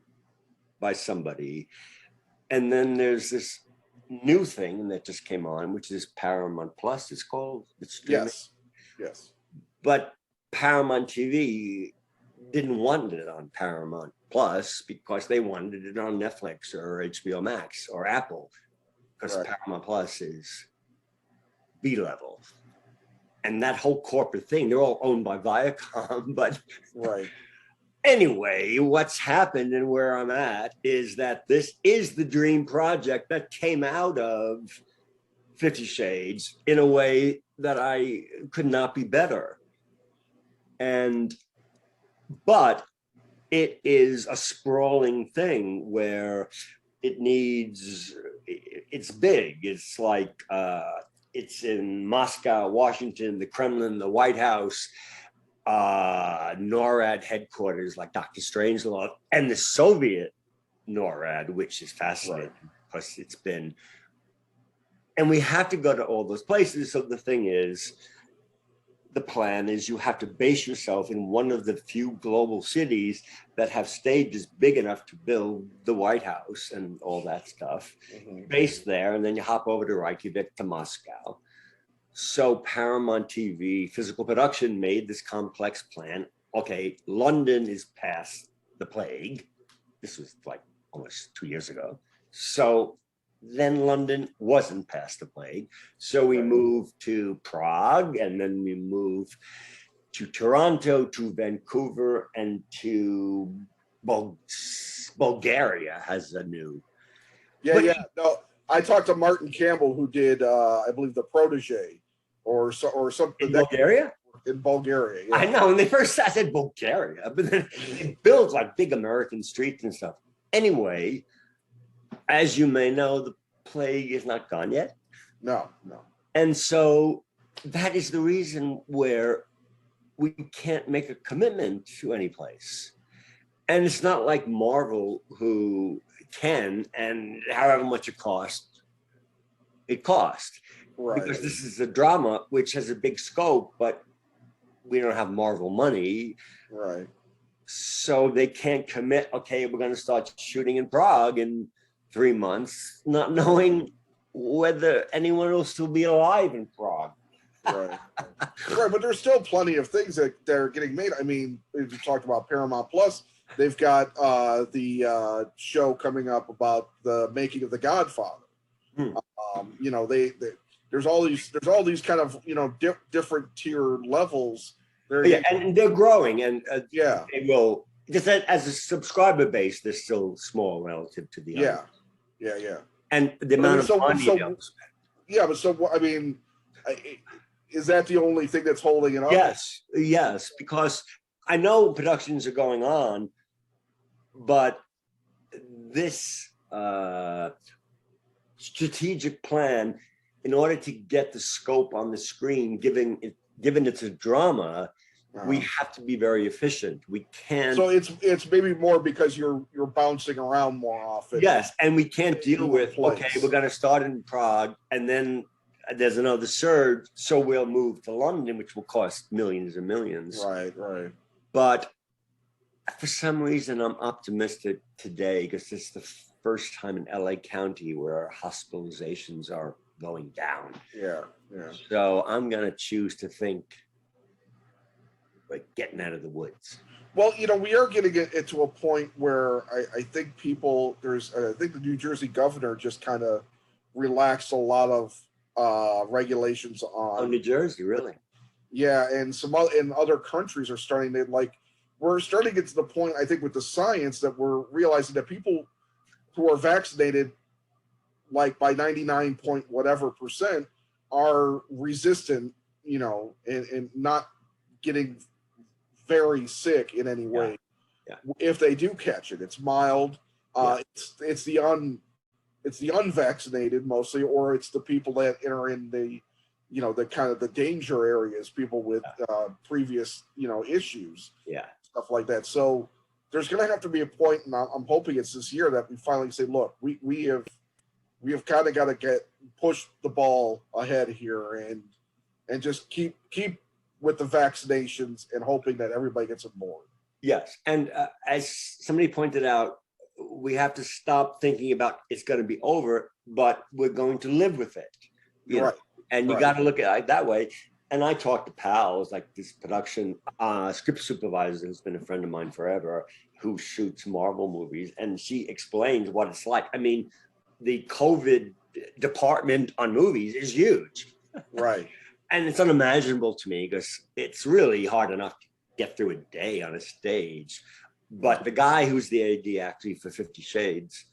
by somebody. And then there's this new thing that just came on, which is Paramount Plus. It's called. It's streaming. Yes. But Paramount TV didn't want it on Paramount Plus because they wanted it on Netflix or HBO Max or Apple, because Paramount Plus is B-level. And that whole corporate thing, they're all owned by Viacom. But anyway, what's happened and where I'm at is that this is the dream project that came out of 50 Shades in a way that I could not be better. But it is a sprawling thing where it's big. It's like, it's in Moscow, Washington, the Kremlin, the White House, NORAD headquarters like Dr. Strangelove, and the Soviet NORAD, which is fascinating because it's been, and we have to go to all those places. So the thing is, the plan is you have to base yourself in one of the few global cities that have stages big enough to build the White House and all that stuff, based there, and then you hop over to Reykjavik to Moscow. So Paramount TV physical production made this complex plan. Okay, London is past the plague. This was like almost 2 years ago. So then London wasn't past the plague. So we moved to Prague, and then we moved to Toronto, to Vancouver, and to Bulgaria has a new. No, I talked to Martin Campbell, who did, I believe, The Protege, or something. In Bulgaria? In Bulgaria, I know. When they first I said Bulgaria, but then it builds like big American streets and stuff. Anyway, as you may know, the plague is not gone yet. No. And so that is the reason where we can't make a commitment to any place. And it's not like Marvel, who can, and however much it cost. Right. Because this is a drama which has a big scope, but we don't have Marvel money. Right. So they can't commit, okay, we're going to start shooting in Prague in 3 months, not knowing whether anyone will still be alive in Prague. Right. But there's still plenty of things that they're getting made. I mean, if you talked about Paramount Plus, they've got the show coming up about the making of The Godfather. There's all these kind of different tier levels. And they're growing, and they will. Just as a subscriber base, they're still small relative to the others. Yeah. And the amount of money they'll spend. Yeah, but so I mean, is that the only thing that's holding it up? Yes, because I know productions are going on, but this strategic plan, in order to get the scope on the screen, given it's a drama, we have to be very efficient. We can't. So it's maybe more because you're bouncing around more often. Yes, and we can't deal with, okay, we're going to start in Prague, and then there's another surge, so we'll move to London, which will cost millions and millions. Right. But But for some reason, I'm optimistic today, because it's the first time in LA County where hospitalizations are going down. Yeah, yeah. So I'm going to choose to think like getting out of the woods. Well, you know, we are getting it to a point where I think people, I think the New Jersey governor just kind of relaxed a lot of regulations on. Oh, New Jersey, really? Yeah, and in other countries are starting to, like, we're starting to get to the point, I think, with the science that we're realizing that people who are vaccinated, like by 99 point whatever percent, are resistant, you know, and not getting very sick in any way. Yeah. If they do catch it, it's mild. It's the unvaccinated mostly, or it's the people that enter in the, you know, the kind of the danger areas, people with previous, you know, issues, stuff like that. So there's going to have to be a point, and I'm hoping it's this year, that we finally say, look, we have kind of got to push the ball ahead here and just keep with the vaccinations and hoping that everybody gets on board. Yes, and as somebody pointed out, we have to stop thinking about it's going to be over, but we're going to live with it. You know? And you got to look at it that way. And I talk to pals, like this production script supervisor who's been a friend of mine forever, who shoots Marvel movies, and she explains what it's like. I mean, the COVID department on movies is huge. Right. And it's unimaginable to me because it's really hard enough to get through a day on a stage. But the guy who's the AD actually for 50 Shades,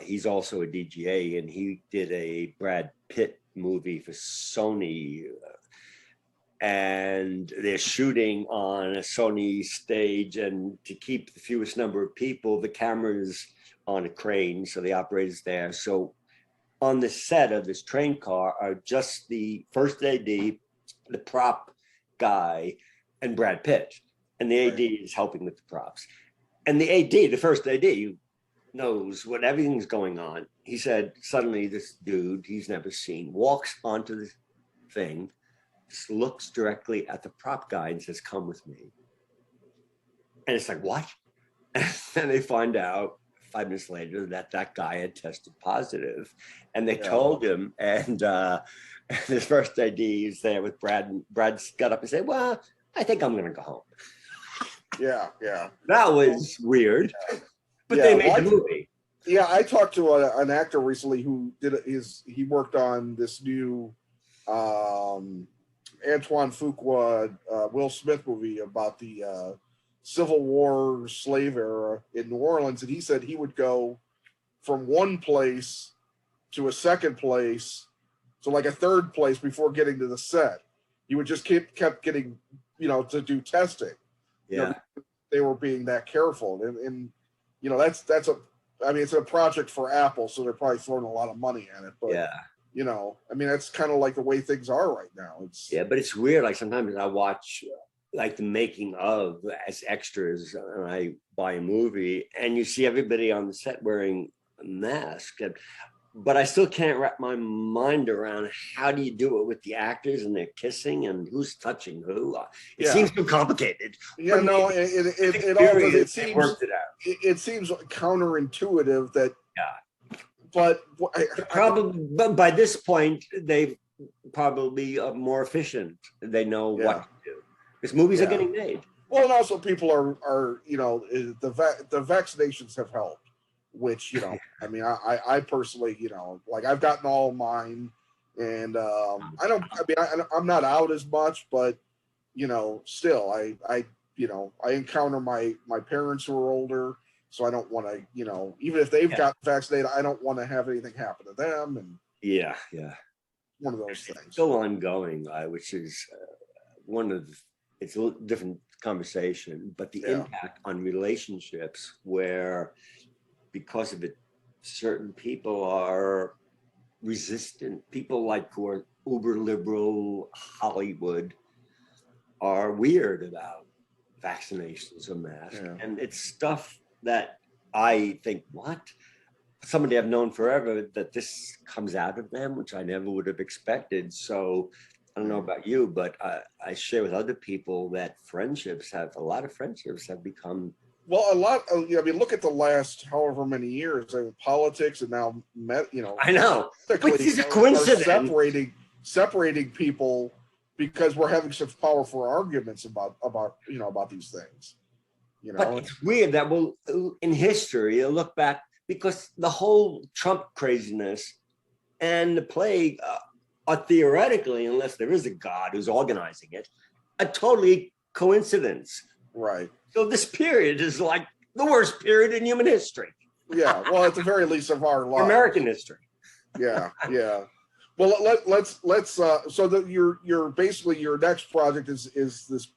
he's also a DGA, and he did a Brad Pitt movie for Sony. And they're shooting on a Sony stage, and to keep the fewest number of people, the camera's on a crane, so the operator's there. So on the set of this train car are just the first AD, the prop guy, and Brad Pitt. And the AD is helping with the props. And the AD, the first AD, who knows what everything's going on, he said, suddenly this dude he's never seen walks onto the thing, looks directly at the prop guy and says, "Come with me." And it's like, what? And they find out 5 minutes later that that guy had tested positive, and they told him. And his first AD is there with Brad, and Brad got up and said, "Well, I think I'm going to go home." Yeah. That was weird, but they made the movie. Yeah, I talked to an actor recently who he worked on this new Antoine Fuqua, Will Smith movie about the Civil War slave era in New Orleans, and he said he would go from one place to a second place to like a third place before getting to the set. He would just kept getting, you know, to do testing. Yeah, you know, they were being that careful, and you know, that's I mean, it's a project for Apple, so they're probably throwing a lot of money at it. But you know, I mean, that's kind of like the way things are right now. But it's weird. Like sometimes I watch like the making of as extras, and I buy a movie, and you see everybody on the set wearing a mask, but I still can't wrap my mind around how do you do it with the actors and they're kissing and who's touching who. It seems too complicated. Yeah, no, it seems worked it out. It seems counterintuitive that. Yeah, but probably, but by this point they probably are more efficient. They know what to do because movies are getting made. Well, and also people are you know, the vaccinations have helped. Which, you know, I mean, I personally, you know, like I've gotten all mine, and I'm not out as much, but you know, still I you know, I encounter my parents who are older, so I don't want to, you know, even if they've got vaccinated, I don't want to have anything happen to them. And one of those things. Still ongoing, which is it's a little different conversation, but the impact on relationships where, because of it, certain people are resistant. People like who are uber liberal Hollywood are weird about vaccinations or masks. And it's stuff that I think, what? Somebody I've known forever, that this comes out of them, which I never would have expected. So I don't know about you, but I share with other people that a lot of friendships have become Well, a lot of, I mean, look at the last however many years, politics and now, I know, which is a coincidence. Are separating people because we're having such powerful arguments about these things. But it's weird that in history, you'll look back, because the whole Trump craziness and the plague are theoretically, unless there is a God who's organizing it, a totally coincidence. Right. So this period is like the worst period in human history. Yeah. Well, at the very least of our lives. American history. Yeah. Yeah. Well, let's so that you're basically, your next project is this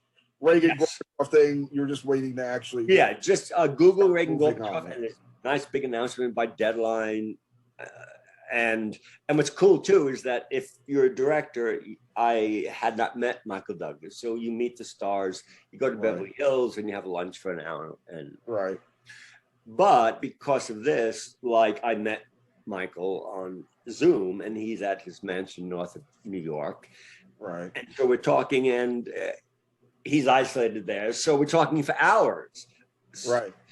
Reagan Gorbachev thing. You're just waiting to actually just Google Reagan Gorbachev, and a nice big announcement by Deadline. And what's cool too is that if you're a director, I had not met Michael Douglas, so you meet the stars. You go to Beverly Hills and you have lunch for an hour, and but because of this, like, I met Michael on Zoom, and he's at his mansion north of New York, and so we're talking, and he's isolated there, so we're talking for hours.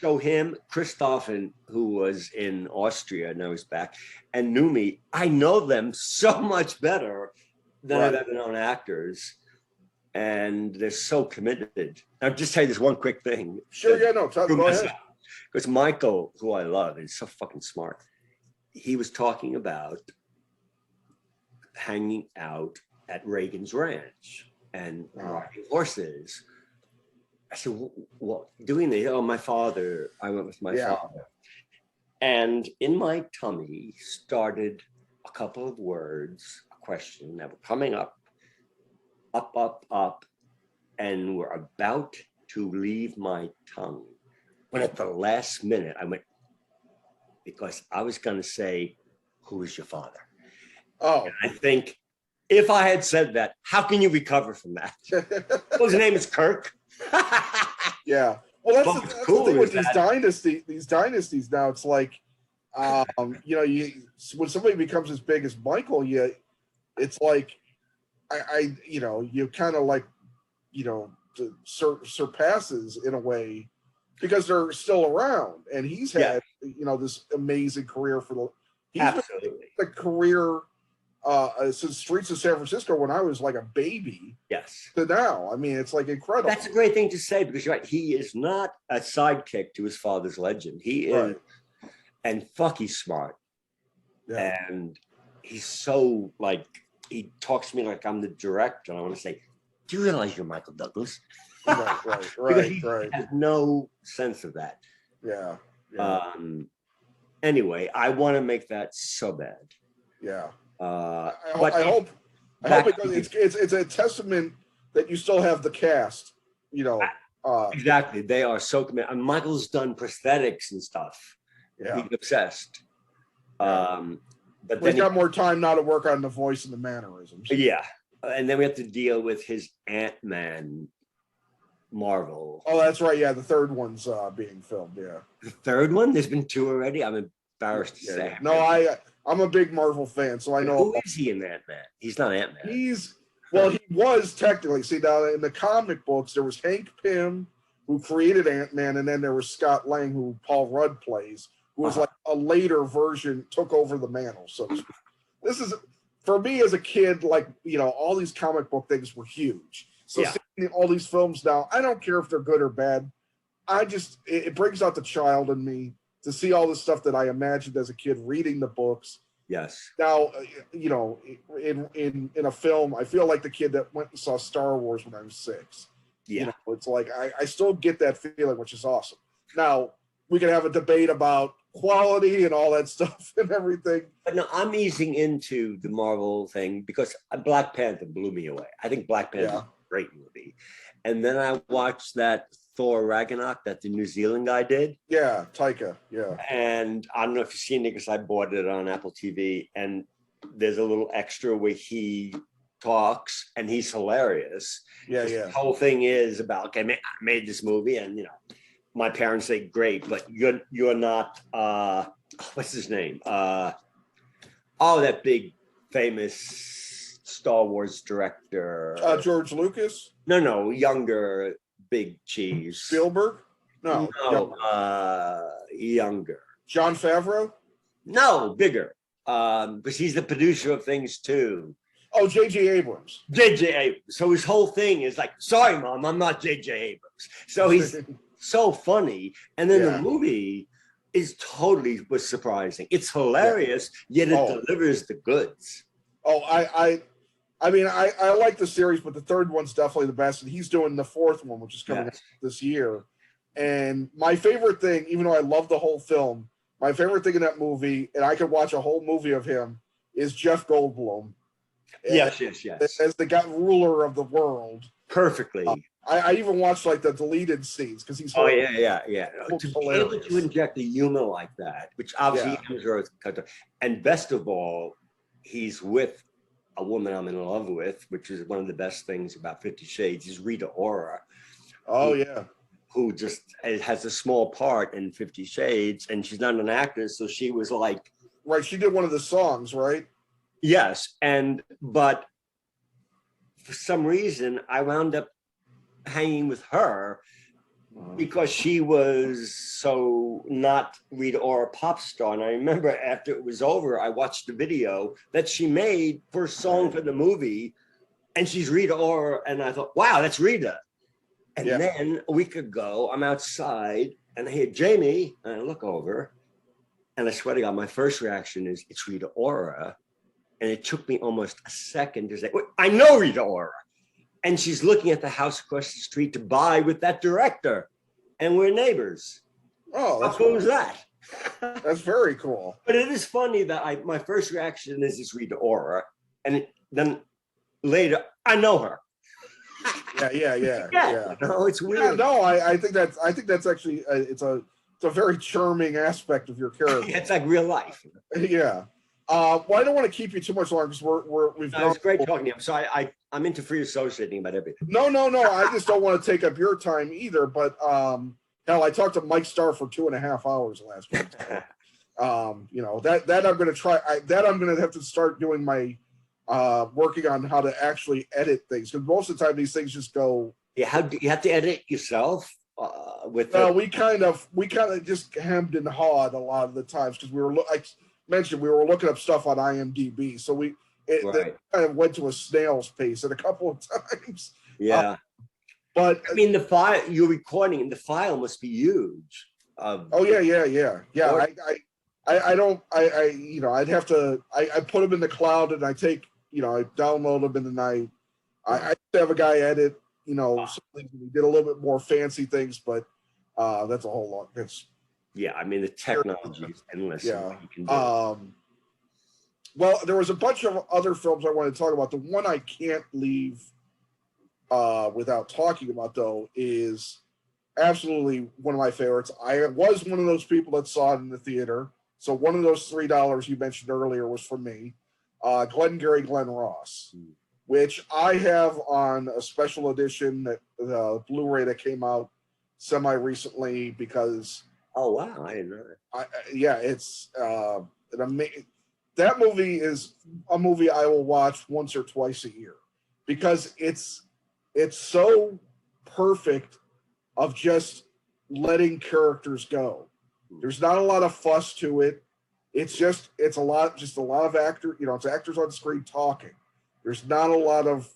So him, Christoph, who was in Austria, now he's back, and Noomi, I know them so much better than I've ever known actors, and they're so committed. I'll just tell you this one quick thing. Sure, go ahead. Because Michael, who I love, is so fucking smart. He was talking about hanging out at Reagan's ranch and riding horses. I said, well, doing this, I went with my father. And in my tummy started a couple of words, a question that were coming up, and were about to leave my tongue. When at the last minute, I went, because I was going to say, who is your father? And I think, if I had said that, how can you recover from that? Well, his name is Kirk. Yeah. Well, that's the thing with these dynasties now. It's like, when somebody becomes as big as Michael, it's like, you kind of like, surpasses in a way, because they're still around, and he's had, this amazing career he's been the career since Streets of San Francisco, when I was like a baby, to now. I mean, it's like incredible. That's a great thing to say, because you're right. He is not a sidekick to his father's legend. He is, and he's smart. And he's so, like, he talks to me like I'm the director, and I want to say, do you realize you're Michael Douglas? He has no sense of that. Anyway, I want to make that so bad. I hope it's a testament that you still have the cast. Exactly, they are so committed. And Michael's done prosthetics and stuff. He's obsessed. But he's got more time now to work on the voice and the mannerisms. And then we have to deal with his Ant-Man Marvel. Oh, that's right. Yeah, the third one's being filmed. The third one? There's been two already? I'm embarrassed to say. No, I'm a big Marvel fan, so I know. Who is he in Ant-Man? He's not Ant-Man. He was technically. See, now in the comic books, there was Hank Pym, who created Ant-Man, and then there was Scott Lang, who Paul Rudd plays, who was like a later version, took over the mantle. So this is, for me as a kid, like, all these comic book things were huge. So seeing all these films now, I don't care if they're good or bad. It brings out the child in me to see all the stuff that I imagined as a kid reading the books. Now, in a film, I feel like the kid that went and saw Star Wars when I was 6. It's like, I still get that feeling, which is awesome. Now, we can have a debate about quality and all that stuff and everything. But no, I'm easing into the Marvel thing because Black Panther blew me away. I think Black Panther is a great movie. And then I watched that Thor Ragnarok that the New Zealand guy did. Taika. And I don't know if you've seen it, because I bought it on Apple TV. And there's a little extra where he talks, and he's hilarious. The whole thing is about, okay, I made this movie, and my parents say, great, but you're not what's his name? That big famous Star Wars director. George Lucas? No, younger, big cheese. Spielberg? No, younger. Jon Favreau? No, bigger. Because he's the producer of things too. Oh, J.J. Abrams. J.J. Abrams. So his whole thing is like, sorry, Mom, I'm not J.J. Abrams. So he's so funny. And then the movie was surprising. It's hilarious, yet it delivers the goods. Oh, I mean, I like the series, but the third one's definitely the best. And he's doing the fourth one, which is coming out this year. And my favorite thing, even though I love the whole film, my favorite thing in that movie, and I could watch a whole movie of him, is Jeff Goldblum. Yes. As the ruler of the world. Perfectly. I even watched like the deleted scenes because he's To be able to inject a humor like that, which obviously and best of all, he's with a woman I'm in love with, which is one of the best things about 50 Shades, is Rita Ora. Who just has a small part in 50 Shades, and she's not an actress, so she was like... Right, she did one of the songs, right? Yes, but for some reason, I wound up hanging with her because she was so not Rita Ora pop star. And I remember after it was over, I watched the video that she made for a song for the movie, and she's Rita Ora, and I thought, wow, that's Rita. And then a week ago, I'm outside and I hear Jamie, and I look over, and I swear to God, my first reaction is, it's Rita Ora. And it took me almost a second to say, wait, I know Rita Ora. And she's looking at the house across the street to buy with that director. And we're neighbors. Oh, how cool is that? That's very cool. But it is funny that my first reaction is it's Rita Ora. And then later, I know her. Yeah. No, it's weird. Yeah, no, I think that's actually it's a very charming aspect of your character. It's like real life. Yeah. Well, I don't want to keep you too much longer because we've. No, it's great talking to you. I'm sorry, I'm into free associating about everything. No. I just don't want to take up your time either. But hell, I talked to Mike Starr for 2.5 hours last week. So, that I'm going to try. I'm going to have to start doing my working on how to actually edit things, because most of the time these things just go. Yeah, how do you have to edit yourself? We kind of just hemmed and hawed a lot of the times because we were looking up stuff on IMDb, so it kind of went to a snail's pace at a couple of times. Yeah, but I mean, the file you're recording in the file must be huge. Yeah. I'd have to. I put them in the cloud and I download them in the night. I have a guy edit. He did a little bit more fancy things, but that's a whole lot. I mean, the technology is endless. Yeah. Well, there was a bunch of other films I wanted to talk about. The one I can't leave without talking about, though, is absolutely one of my favorites. I was one of those people that saw it in the theater. So one of those $3 you mentioned earlier was for me. Glengarry Glen Ross, which I have on a special edition, the Blu-ray that came out semi-recently because... Oh, wow. I didn't know that. It's an amazing... That movie is a movie I will watch once or twice a year because it's so perfect of just letting characters go. There's not a lot of fuss to it. It's a lot of actor, it's actors on screen talking. There's not a lot of,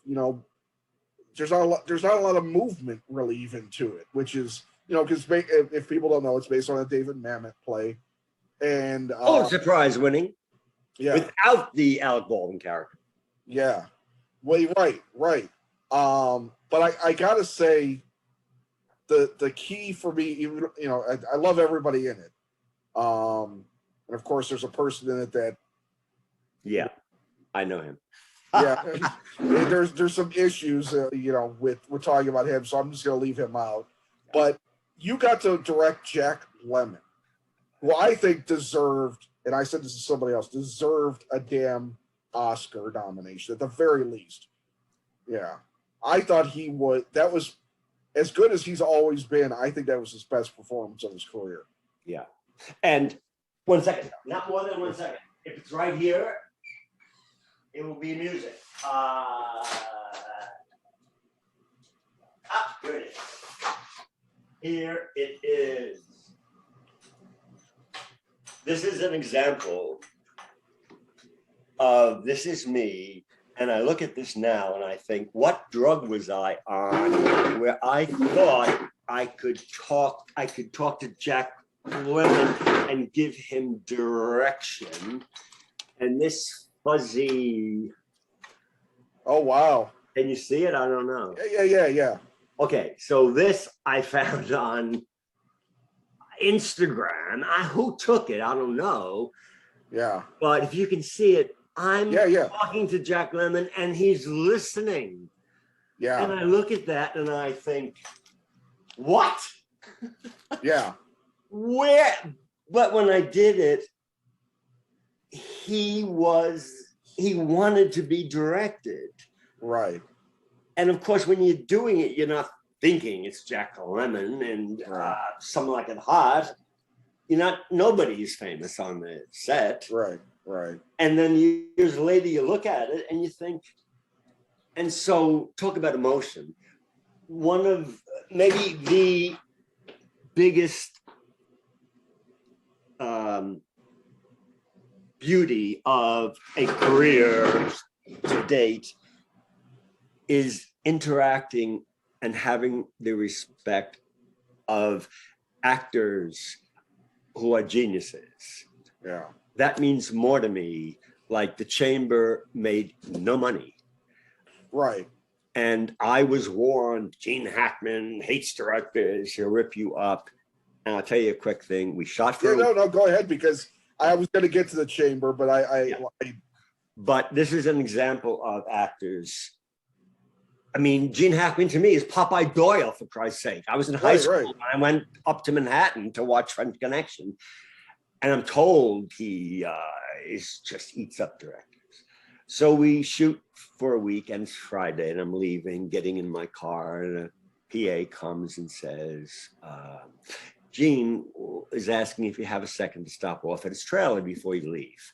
there's not a lot of movement really even to it, which is, because if people don't know, it's based on a David Mamet play. And surprise winning. Yeah. Without the Alec Baldwin character. Yeah. Well, right. But I gotta say, the key for me, even I love everybody in it. And of course, there's a person in it that. Yeah, I know him. Yeah, there's some issues, with talking about him, so I'm just gonna leave him out. But you got to direct Jack Lemmon, who I think deserved, and I said this to somebody else, deserved a damn Oscar nomination at the very least. Yeah, I thought he would. That was as good as he's always been. I think that was his best performance of his career. Yeah, and 1 second, not more than 1 second. If it's right here, it will be music. Here it is. Here it is. This is an example of this is me. And I look at this now and I think, what drug was I on where I thought I could talk to Jack Lemmon and give him direction. And this fuzzy. Oh, wow. Can you see it? I don't know. Yeah. Okay, so this I found on Instagram. Who took it? I don't know. Yeah. But if you can see it, I'm yeah. talking to Jack Lemmon and he's listening. Yeah. And I look at that and I think, what? Yeah. Where? But when I did it, he wanted to be directed. Right. And of course, when you're doing it, you're not thinking it's Jack Lemmon and Something Like It Hot. Nobody's famous on the set. Right. And then years later, you look at it and you think, and so talk about emotion. One of maybe the biggest beauty of a career to date is interacting and having the respect of actors who are geniuses. Yeah. That means more to me. Like the Chamber made no money. Right. And I was warned, Gene Hackman hates directors, he'll rip you up. And I'll tell you a quick thing. We shot for no, go ahead, because I was going to get to the Chamber, but I But this is an example of actors. I mean, Gene Hackman to me is Popeye Doyle, for Christ's sake. I was in high school. Right. I went up to Manhattan to watch French Connection. And I'm told he just eats up directors. So we shoot for a week, and it's Friday, and I'm leaving, getting in my car, and a PA comes and says, Gene is asking if you have a second to stop off at his trailer before you leave.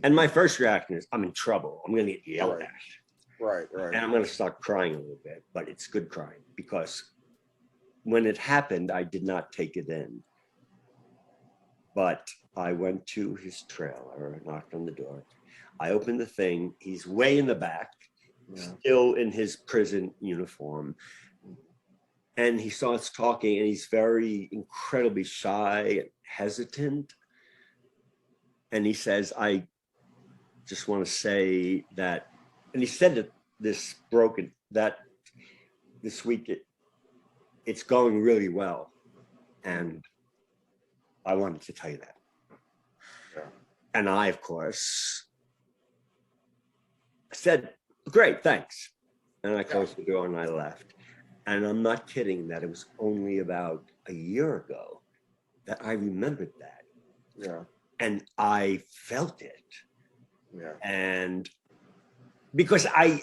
And my first reaction is, I'm in trouble. I'm going to get yelled at. Right. And I'm going to start crying a little bit, but it's good crying, because when it happened, I did not take it in. But I went to his trailer, knocked on the door. I opened the thing. He's way in the back, still in his prison uniform. And he starts talking, and he's very incredibly shy and hesitant. And he says, I just want to say that, and he said that this week, it's going really well. And I wanted to tell you that. Yeah. And I, of course, said, great, thanks. And I closed the door and I left. And I'm not kidding that it was only about a year ago that I remembered that. Yeah. And I felt it. Yeah. And because and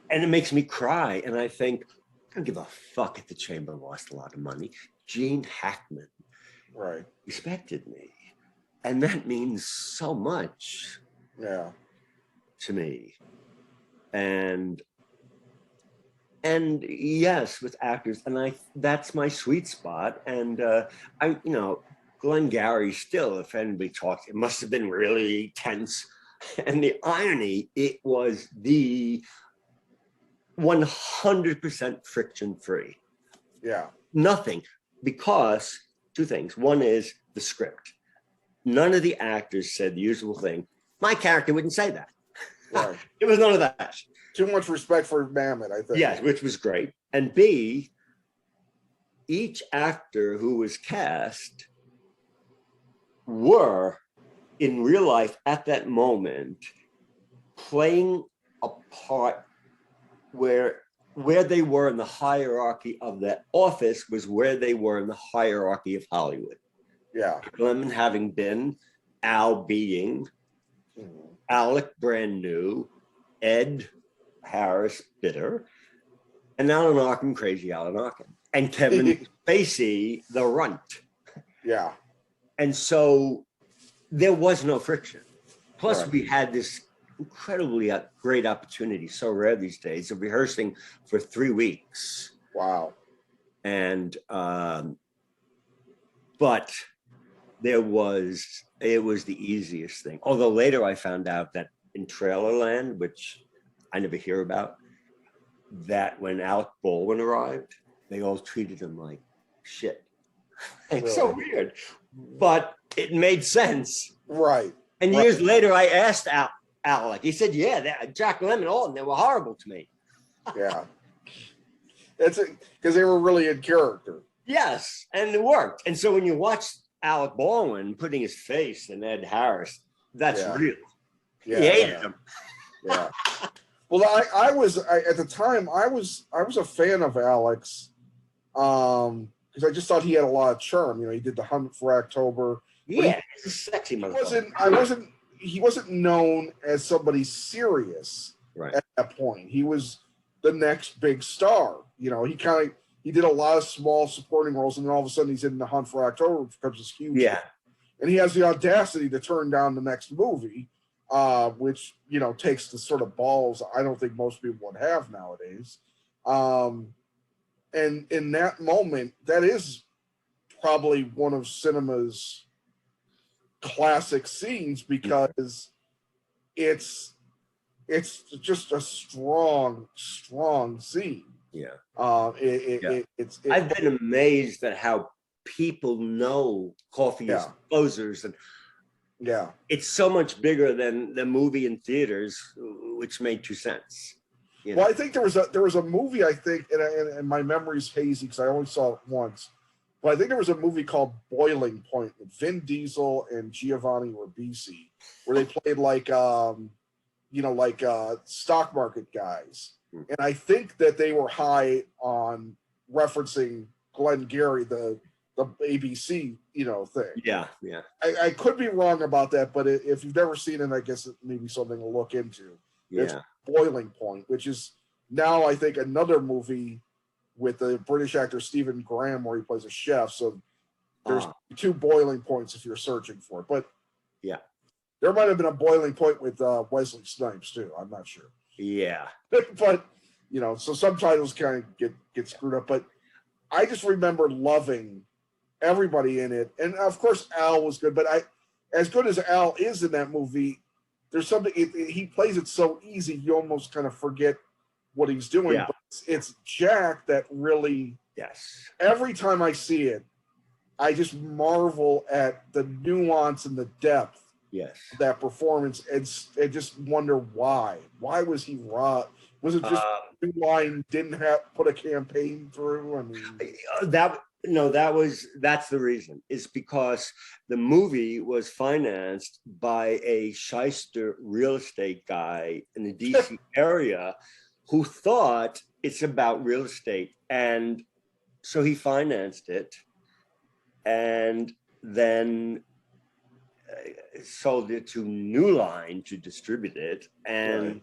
it makes me cry. And I think, I don't give a fuck if the Chamber lost a lot of money. Gene Hackman respected me. And that means so much to me. And yes, with actors, and that's my sweet spot. And Glengarry still, if anybody talks, it must have been really tense. And the irony, it was the 100% friction free. Yeah. Nothing, because two things. One is the script. None of the actors said the usual thing. My character wouldn't say that. Right. It was none of that. Too much respect for Mamet, I think. Yes, which was great. And B, each actor who was cast were, in real life at that moment, playing a part where they were in the hierarchy of that office was where they were in the hierarchy of Hollywood. Yeah. Lemon having been, Al being, Alec brand new, Ed Harris bitter, and Alan Arkin, crazy Alan Arkin, and Kevin Spacey, the runt. Yeah. And so there was no friction. Plus, we had this incredibly great opportunity, so rare these days, of rehearsing for 3 weeks. Wow. And but it was the easiest thing. Although later I found out that in Trailerland, which I never hear about, that when Alec Baldwin arrived, they all treated him like shit. It's so weird, but it made sense. Right. And years later, I asked Alec. He said, "Yeah, Jack Lemmon, all of them, they were horrible to me." Yeah. That's it, because they were really in character. Yes, and it worked. And so when you watch Alec Baldwin putting his face in Ed Harris, that's real. Yeah, he hated him. Yeah. Well, I was at the time I was a fan of Alex, because I just thought he had a lot of charm. You know, he did The Hunt for October. Yeah, he's a sexy motherfucker. He wasn't known as somebody serious at that point. He was the next big star. You know, he did a lot of small supporting roles, and then all of a sudden he's in The Hunt for October, which becomes this huge. Yeah. And he has the audacity to turn down the next movie, which, you know, takes the sort of balls I don't think most people would have nowadays. And in that moment, that is probably one of cinema's classic scenes, because it's just a strong scene. Yeah. I've been amazed at how people know Coffee is Closers, and it's so much bigger than the movie in theaters, which made 2 cents. You know? Well, I think there was a movie, I think, and my memory's hazy because I only saw it once, but I think there was a movie called Boiling Point with Vin Diesel and Giovanni Ribisi, where they played like stock market guys. And I think that they were high on referencing Glengarry, the ABC, thing. Yeah. I could be wrong about that, but if you've never seen it, I guess it may be something to look into. Yeah. It's Boiling Point, which is now, I think, another movie with the British actor Stephen Graham where he plays a chef. So there's 2 boiling points if you're searching for it. But yeah, there might have been a boiling point with Wesley Snipes too. I'm not sure. Yeah. But, so some titles kind of get screwed up. But I just remember loving everybody in it. And, of course, Al was good. But as good as Al is in that movie, there's something, he plays it so easy, you almost kind of forget what he's doing. Yeah. But it's Jack that really, every time I see it, I just marvel at the nuance and the depth of that performance, and just wonder why. Why was he raw? Was it just New Line didn't put a campaign through? I mean, that's the reason. Is because the movie was financed by a shyster real estate guy in the DC area who thought it's about real estate, and so he financed it, and then sold it to New Line to distribute it, and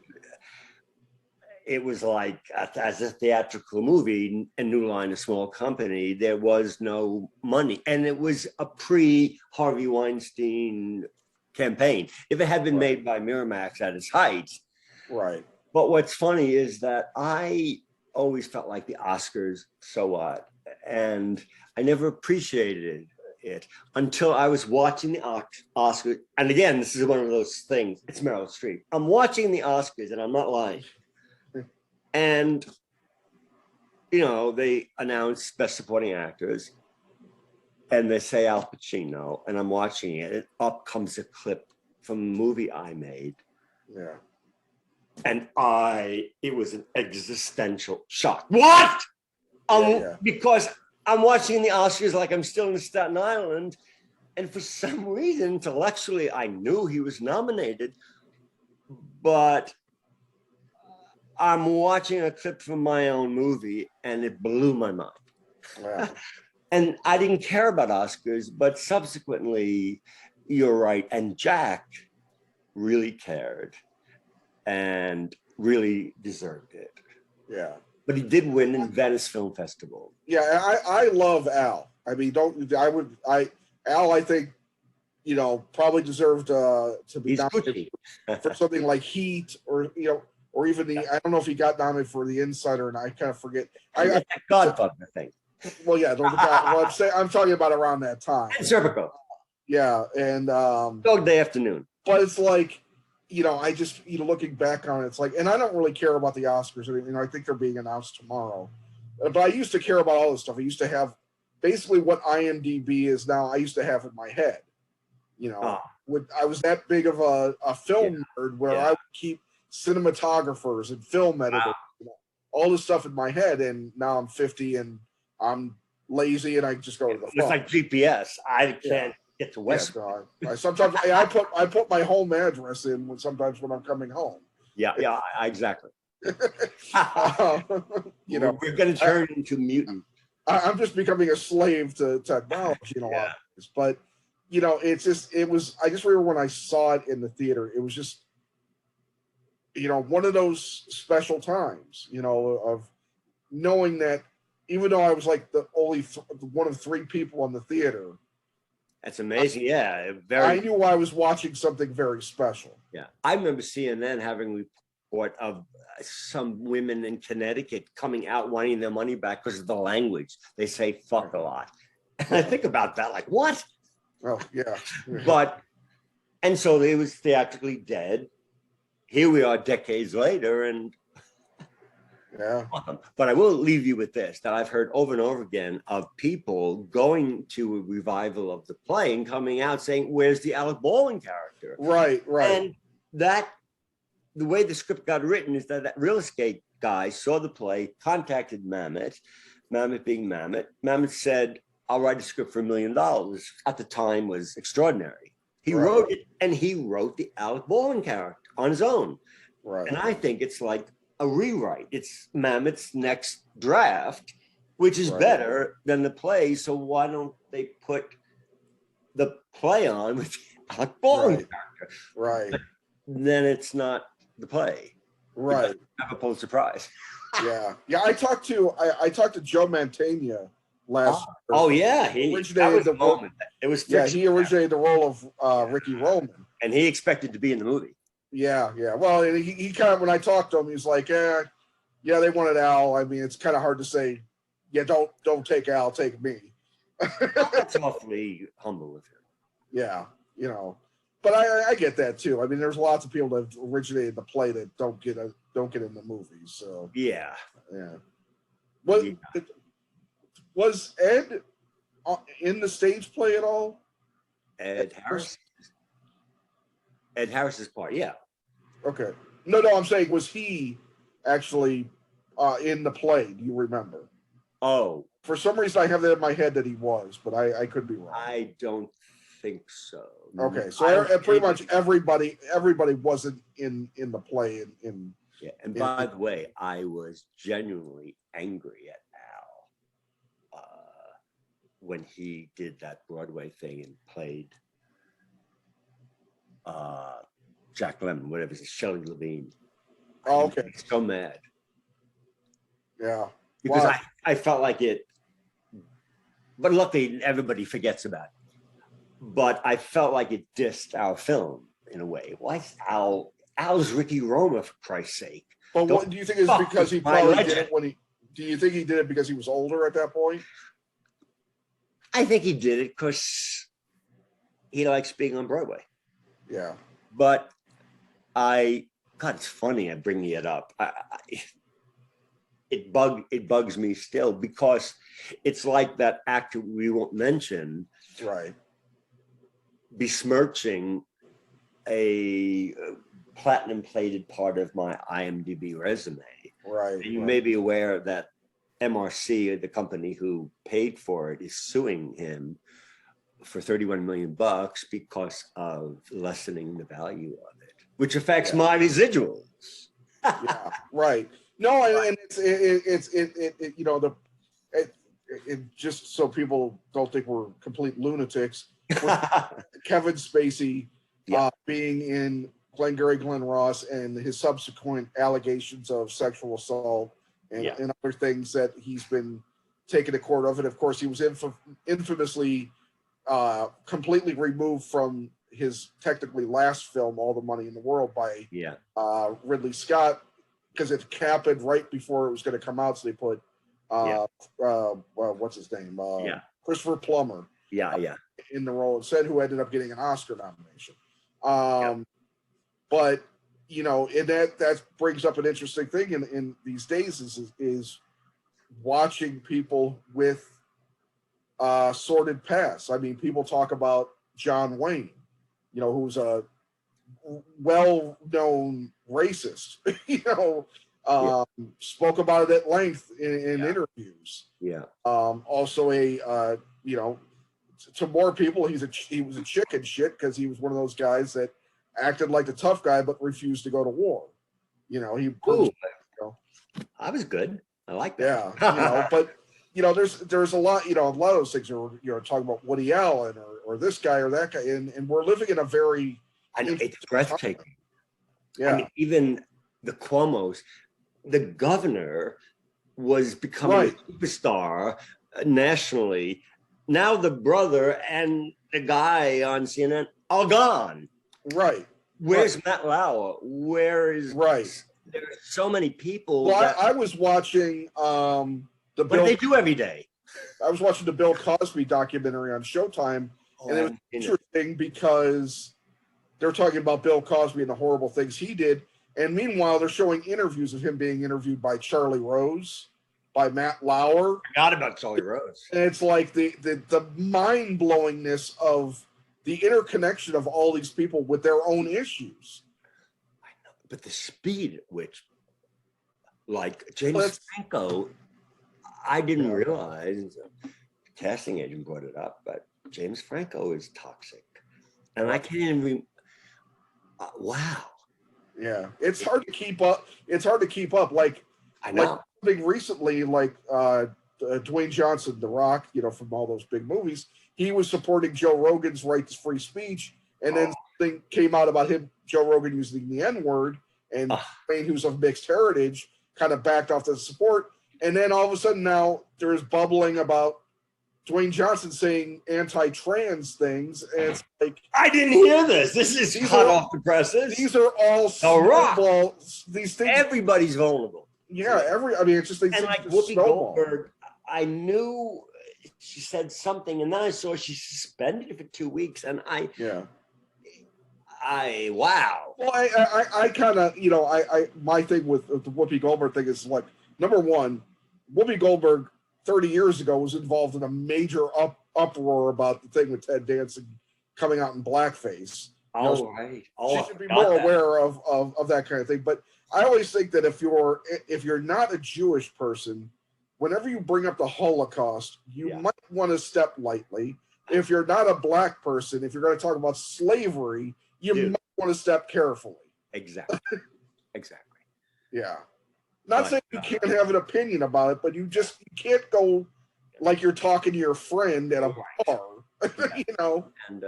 it was like, as a theatrical movie, and New Line, a small company, there was no money, and it was a pre-Harvey Weinstein campaign. If it had been made by Miramax at its height, But what's funny is that I always felt like the Oscars, so what? And I never appreciated it until I was watching the Oscars. And again, this is one of those things. It's Meryl Streep. I'm watching the Oscars, and I'm not lying. And, they announce Best Supporting Actors, and they say Al Pacino, and I'm watching it, and up comes a clip from a movie I made. Yeah. And it was an existential shock. What? Because I'm watching the Oscars like I'm still in Staten Island. And for some reason, intellectually, I knew he was nominated. But I'm watching a clip from my own movie, and it blew my mind. Wow. And I didn't care about Oscars, but subsequently, you're right. And Jack really cared and really deserved it. Yeah. But he did win in Venice Film Festival. Yeah, I love Al. I mean, Al, I think, probably deserved to be nominated for something like Heat, or even I don't know if he got nominated for The Insider, and I kind of forget. Godfather thing. Well, yeah, I'm talking about around that time. And Serpico. Yeah, and Dog Day Afternoon. But it's like, I just, looking back on it, it's like, and I don't really care about the Oscars. I think they're being announced tomorrow. But I used to care about all this stuff. I used to have basically what IMDb is now. I used to have in my head. I was that big of a film nerd where I would keep cinematographers and film editors, all this stuff in my head. And now I'm 50 and I'm lazy and I just go to the phone. It's like GPS. I can't get to West. Sometimes I put my home address in sometimes when I'm coming home. Yeah, exactly. We're going to turn into mutant. I'm just becoming a slave to technology and a lot of this. But I just remember when I saw it in the theater, it was just one of those special times, of knowing that even though I was like the only one of three people in the theater. That's amazing. I knew I was watching something very special. Yeah. I remember CNN having a report of some women in Connecticut coming out wanting their money back because of the language. They say fuck a lot. And I think about that, like, what? Oh, yeah. And so it was theatrically dead. Here we are decades later, and but I will leave you with this, that I've heard over and over again of people going to a revival of the play and coming out saying, where's the Alec Baldwin character? Right. And the way the script got written is that real estate guy saw the play, contacted Mamet being Mamet said, I'll write a script for $1 million. At the time was extraordinary. He wrote it, and he wrote the Alec Baldwin character on his own. Right. And I think it's like a rewrite. It's Mamet's next draft, which is better than the play. So why don't they put the play on with the Alec Baldwin character? Right. But then it's not the play. Right. Have a Pulitzer Prize. Yeah. I talked to Joe Mantegna last. Oh yeah, he originated the moment. It was he originated the role of Ricky Roman, and he expected to be in the movie. Yeah. Well, he kind of, when I talked to him, he was like, they wanted Al. I mean, it's kind of hard to say, don't take Al, take me. That's awfully humble of him. Yeah, but I get that too. I mean, there's lots of people that have originated the play that don't get in the movies. So yeah. Was Ed in the stage play at all? Ed Harris's part, yeah. Okay. No, I'm saying, was he actually in the play? Do you remember? Oh. For some reason, I have that in my head that he was, but I could be wrong. I don't think so. Okay, so pretty much everybody wasn't in the play. And by the way, I was genuinely angry at Al when he did that Broadway thing and played Jack Lemmon, whatever it is, Shelley Levine. Oh, okay. So mad. Yeah. Because I felt like it, but luckily everybody forgets about it. But I felt like it dissed our film in a way. Why Al's Ricky Roma, for Christ's sake? But what do you think is because he probably did it do you think he did it because he was older at that point? I think he did it because he likes being on Broadway. Yeah. But it's funny I'm bringing it up. It bugs me still because it's like that actor we won't mention, right, besmirching a platinum plated part of my IMDb resume. Right. And you may be aware that MRC, the company who paid for it, is suing him for $31 million because of lessening the value of it, which affects my residuals. Yeah, right. No, and it's just so people don't think we're complete lunatics. Kevin Spacey being in Glengarry Glen Ross and his subsequent allegations of sexual assault and other things that he's been taken to court of. And of course, he was infamously completely removed from his technically last film, All the Money in the World, by Ridley Scott, because it happened right before it was going to come out. So they put What's his name? Christopher Plummer. In the role instead, who ended up getting an Oscar nomination. But you know, and that brings up an interesting thing in these days is watching people with sordid pasts. I mean, people talk about John Wayne, you know, who's a well-known racist, you know, spoke about it at length in interviews. Also you know, to more people, he was a chicken shit because he was one of those guys that acted like the tough guy but refused to go to war. You know, I was good. I like that. Yeah, you know, but you know, there's a lot, you know, a lot of those things are, you know, talking about Woody Allen or this guy or that guy, and we're living in a very it's breathtaking. Time. Yeah, I mean, even the Cuomos, the governor was becoming a superstar nationally. Now the brother and the guy on CNN are gone. Right. Where's Matt Lauer? Where is There are so many people. Well, I was watching what do they do every day? I was watching the Bill Cosby documentary on Showtime, and it was interesting because they're talking about Bill Cosby and the horrible things he did, and meanwhile they're showing interviews of him being interviewed by Charlie Rose, by Matt Lauer. I forgot about Charlie Rose. And it's like the mind blowingness of the interconnection of all these people with their own issues. I know, but the speed at which, like James Franco, I didn't realize, the casting agent brought it up, but James Franco is toxic. And I can't even, wow. Yeah, it's hard to keep up. It's hard to keep up. Like, I know. Like recently, like Dwayne Johnson, The Rock, you know, from all those big movies, he was supporting Joe Rogan's right to free speech, and then something came out about him, Joe Rogan, using the N-word, and Dwayne, who's of mixed heritage, kind of backed off the support. And then all of a sudden now there's bubbling about Dwayne Johnson saying anti-trans things, and it's like, I didn't hear this. This is hot off the presses. These are all snowball. These things. Everybody's vulnerable. Yeah, I mean, it's just things. And like Whoopi Goldberg, I knew she said something, and then I saw she suspended for 2 weeks, and wow. Well, I kind of, you know, my thing with the Whoopi Goldberg thing is like, number one, Whoopi Goldberg 30 years ago was involved in a major uproar about the thing with Ted Danson coming out in blackface. Right. She should be more aware of that kind of thing. But I always think that if you're not a Jewish person, whenever you bring up the Holocaust, you might want to step lightly. If you're not a black person, if you're going to talk about slavery, you might want to step carefully. Exactly. Yeah. Not saying you can't have an opinion about it, but you can't go like you're talking to your friend at a bar, you know. And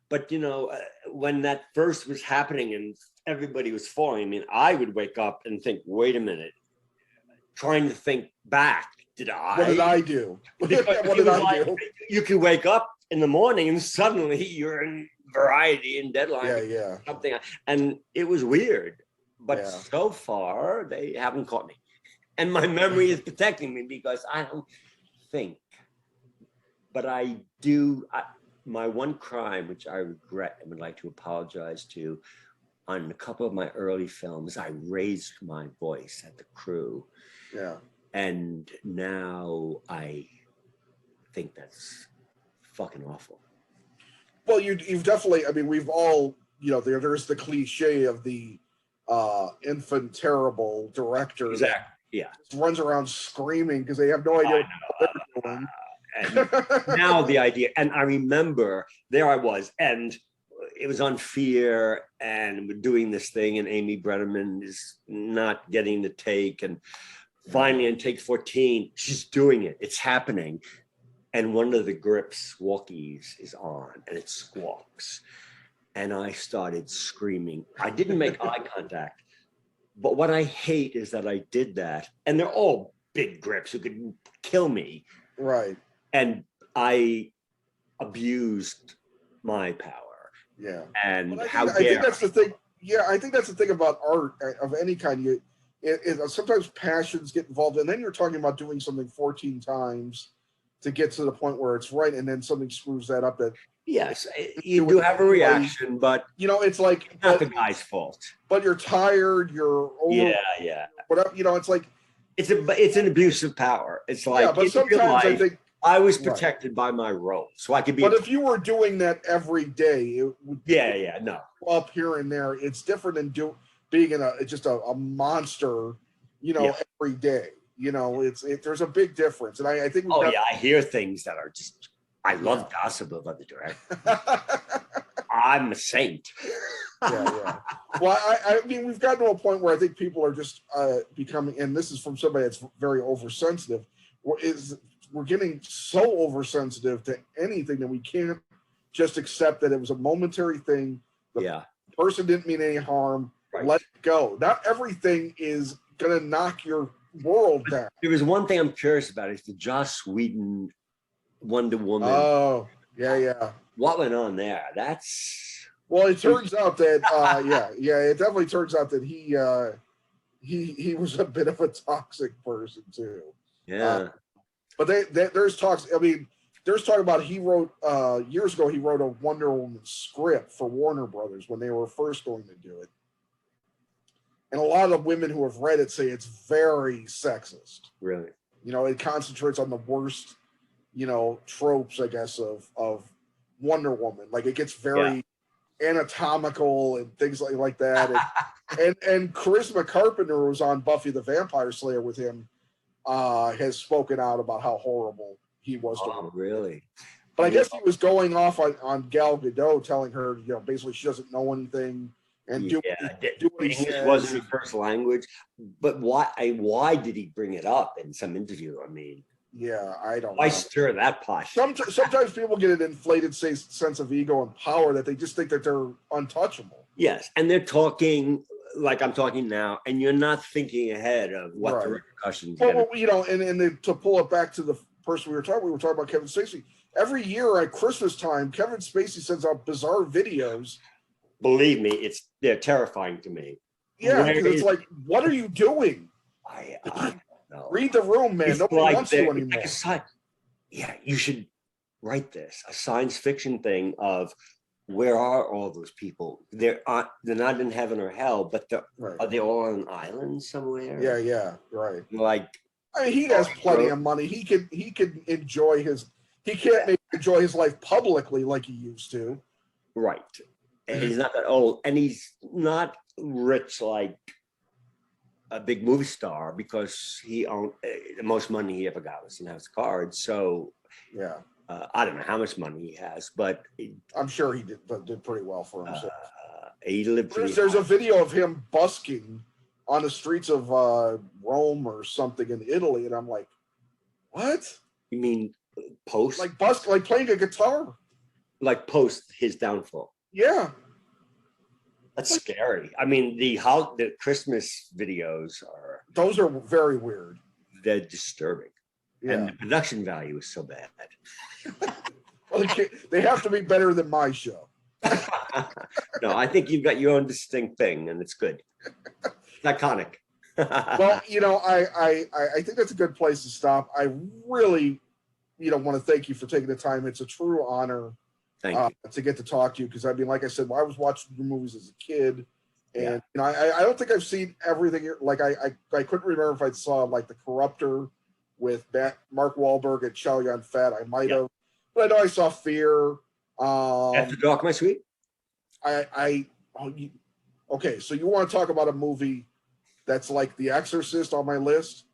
but you know, when that first was happening and everybody was falling, I mean, I would wake up and think, wait a minute, trying to think back. What did I do? What did I do? You could wake up in the morning and suddenly you're in Variety and Deadline. Something, and it was weird. But so far, they haven't caught me. And my memory is protecting me because I don't think. But I do. My one crime, which I regret and would like to apologize to, on a couple of my early films, I raised my voice at the crew. Yeah. And now I think that's fucking awful. Well, you've definitely, I mean, we've all, you know, there's the cliche of the infant terrible director that runs around screaming because they have no idea what they're doing. And now the idea, and I remember there I was, and it was on Fear, and we're doing this thing, and Amy Brenneman is not getting the take, and finally in take 14, she's doing it, it's happening, and one of the grips walkies is on, and it squawks. And I started screaming. I didn't make eye contact, but what I hate is that I did that. And they're all big grips who could kill me. Right. And I abused my power. Yeah. And I think that's the thing. Yeah, I think that's the thing about art of any kind. sometimes passions get involved, and then you're talking about doing something 14 times to get to the point where it's right, and then something screws that up. That yes, you do have a reaction, but it's like it's not the guy's fault. But you're tired, you're over, whatever. It's like it's an abuse of power. It's like but sometimes I think I was protected by my role, so I could be. But if you were doing that every day, it would no, up here and there. It's different than being in just a monster, every day. There's a big difference, and I think. I hear things that are just. I love gossip of other directors. I'm a saint. Well, I mean, we've gotten to a point where I think people are just becoming, and this is from somebody that's very oversensitive. We're getting so oversensitive to anything that we can't just accept that it was a momentary thing. The person didn't mean any harm. Right. Let it go. Not everything is going to knock your world down. There was one thing I'm curious about. Is the Joss Whedon Wonder Woman? Oh, yeah. What went on there? Well, it turns out that it definitely turns out that he was a bit of a toxic person too. Yeah. But there's talks. I mean, there's talk about he wrote years ago. He wrote a Wonder Woman script for Warner Brothers when they were first going to do it, and a lot of women who have read it say it's very sexist. Really? It concentrates on the worst, tropes, I guess, of Wonder Woman. Like it gets very anatomical and things like that. And Charisma Carpenter, who was on Buffy the Vampire Slayer with him, has spoken out about how horrible he was to her. Really? But I guess he was going off on Gal Gadot, telling her, basically she doesn't know anything and do what he says. Wasn't her first language. But why did he bring it up in some interview? I mean, I don't know. Why stir that pot? Sometimes people get an inflated sense of ego and power that they just think that they're untouchable. Yes, and they're talking like I'm talking now, and you're not thinking ahead of what the repercussions. Well, and to pull it back to the person we were talking about Kevin Spacey. Every year at Christmas time, Kevin Spacey sends out bizarre videos. Believe me, they're terrifying to me. Yeah, because it's like, what are you doing? I don't know. Read the room, man. Nobody wants to anymore. You should write this, a science fiction thing of where are all those people? They're not in heaven or hell, but are they all on an island somewhere? Yeah, right. Like, I mean, he has plenty of money. He could enjoy he can't maybe enjoy his life publicly like he used to. Right. And he's not that old, and he's not rich like a big movie star because he owned the most money he ever got was in House of Cards. So I don't know how much money he has, but I'm sure he did pretty well for himself. He lived. There's a video of him busking on the streets of Rome or something in Italy, and I'm like, what? You mean post? Like like playing a guitar? Like post his downfall? Yeah. That's scary. I mean, the Christmas videos those are very weird. They're disturbing. Yeah. And the production value is so bad. Well, they have to be better than my show. No, I think you've got your own distinct thing, and it's good. It's iconic. Well, I think that's a good place to stop. I really, want to thank you for taking the time. It's a true honor to get to talk to you, because I mean, like I said, I was watching your movies as a kid, and I don't think I've seen everything. Like I couldn't remember if I saw like The Corruptor with Mark Wahlberg and Chow Yun-fat. I might have, but I know I saw Fear. After Dark, My Sweet. Okay, so you want to talk about a movie that's like The Exorcist on my list?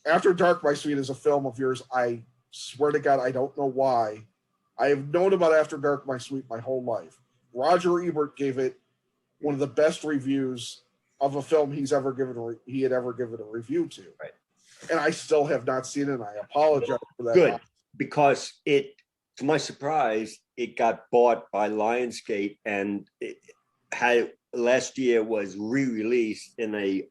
After Dark, My Sweet is a film of yours. I swear to God, I don't know why. I have known about After Dark, My Sweet my whole life. Roger Ebert gave it one of the best reviews of a film he had ever given a review to. Right. And I still have not seen it, and I apologize for that. Good, because to my surprise, it got bought by Lionsgate, and last year was re-released in a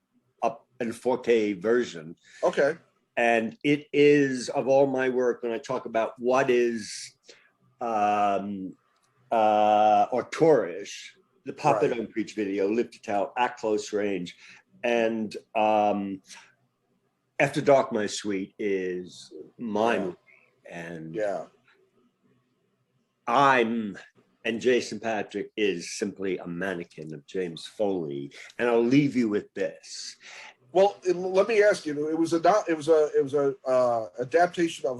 4K version. Okay. And it is, of all my work, when I talk about what is auteurish, the Papa Don't Preach video, Live to Tell, At Close Range, And After Dark, My Sweet is mine. And and Jason Patrick is simply a mannequin of James Foley. And I'll leave you with this. Well, let me ask you. It was a adaptation of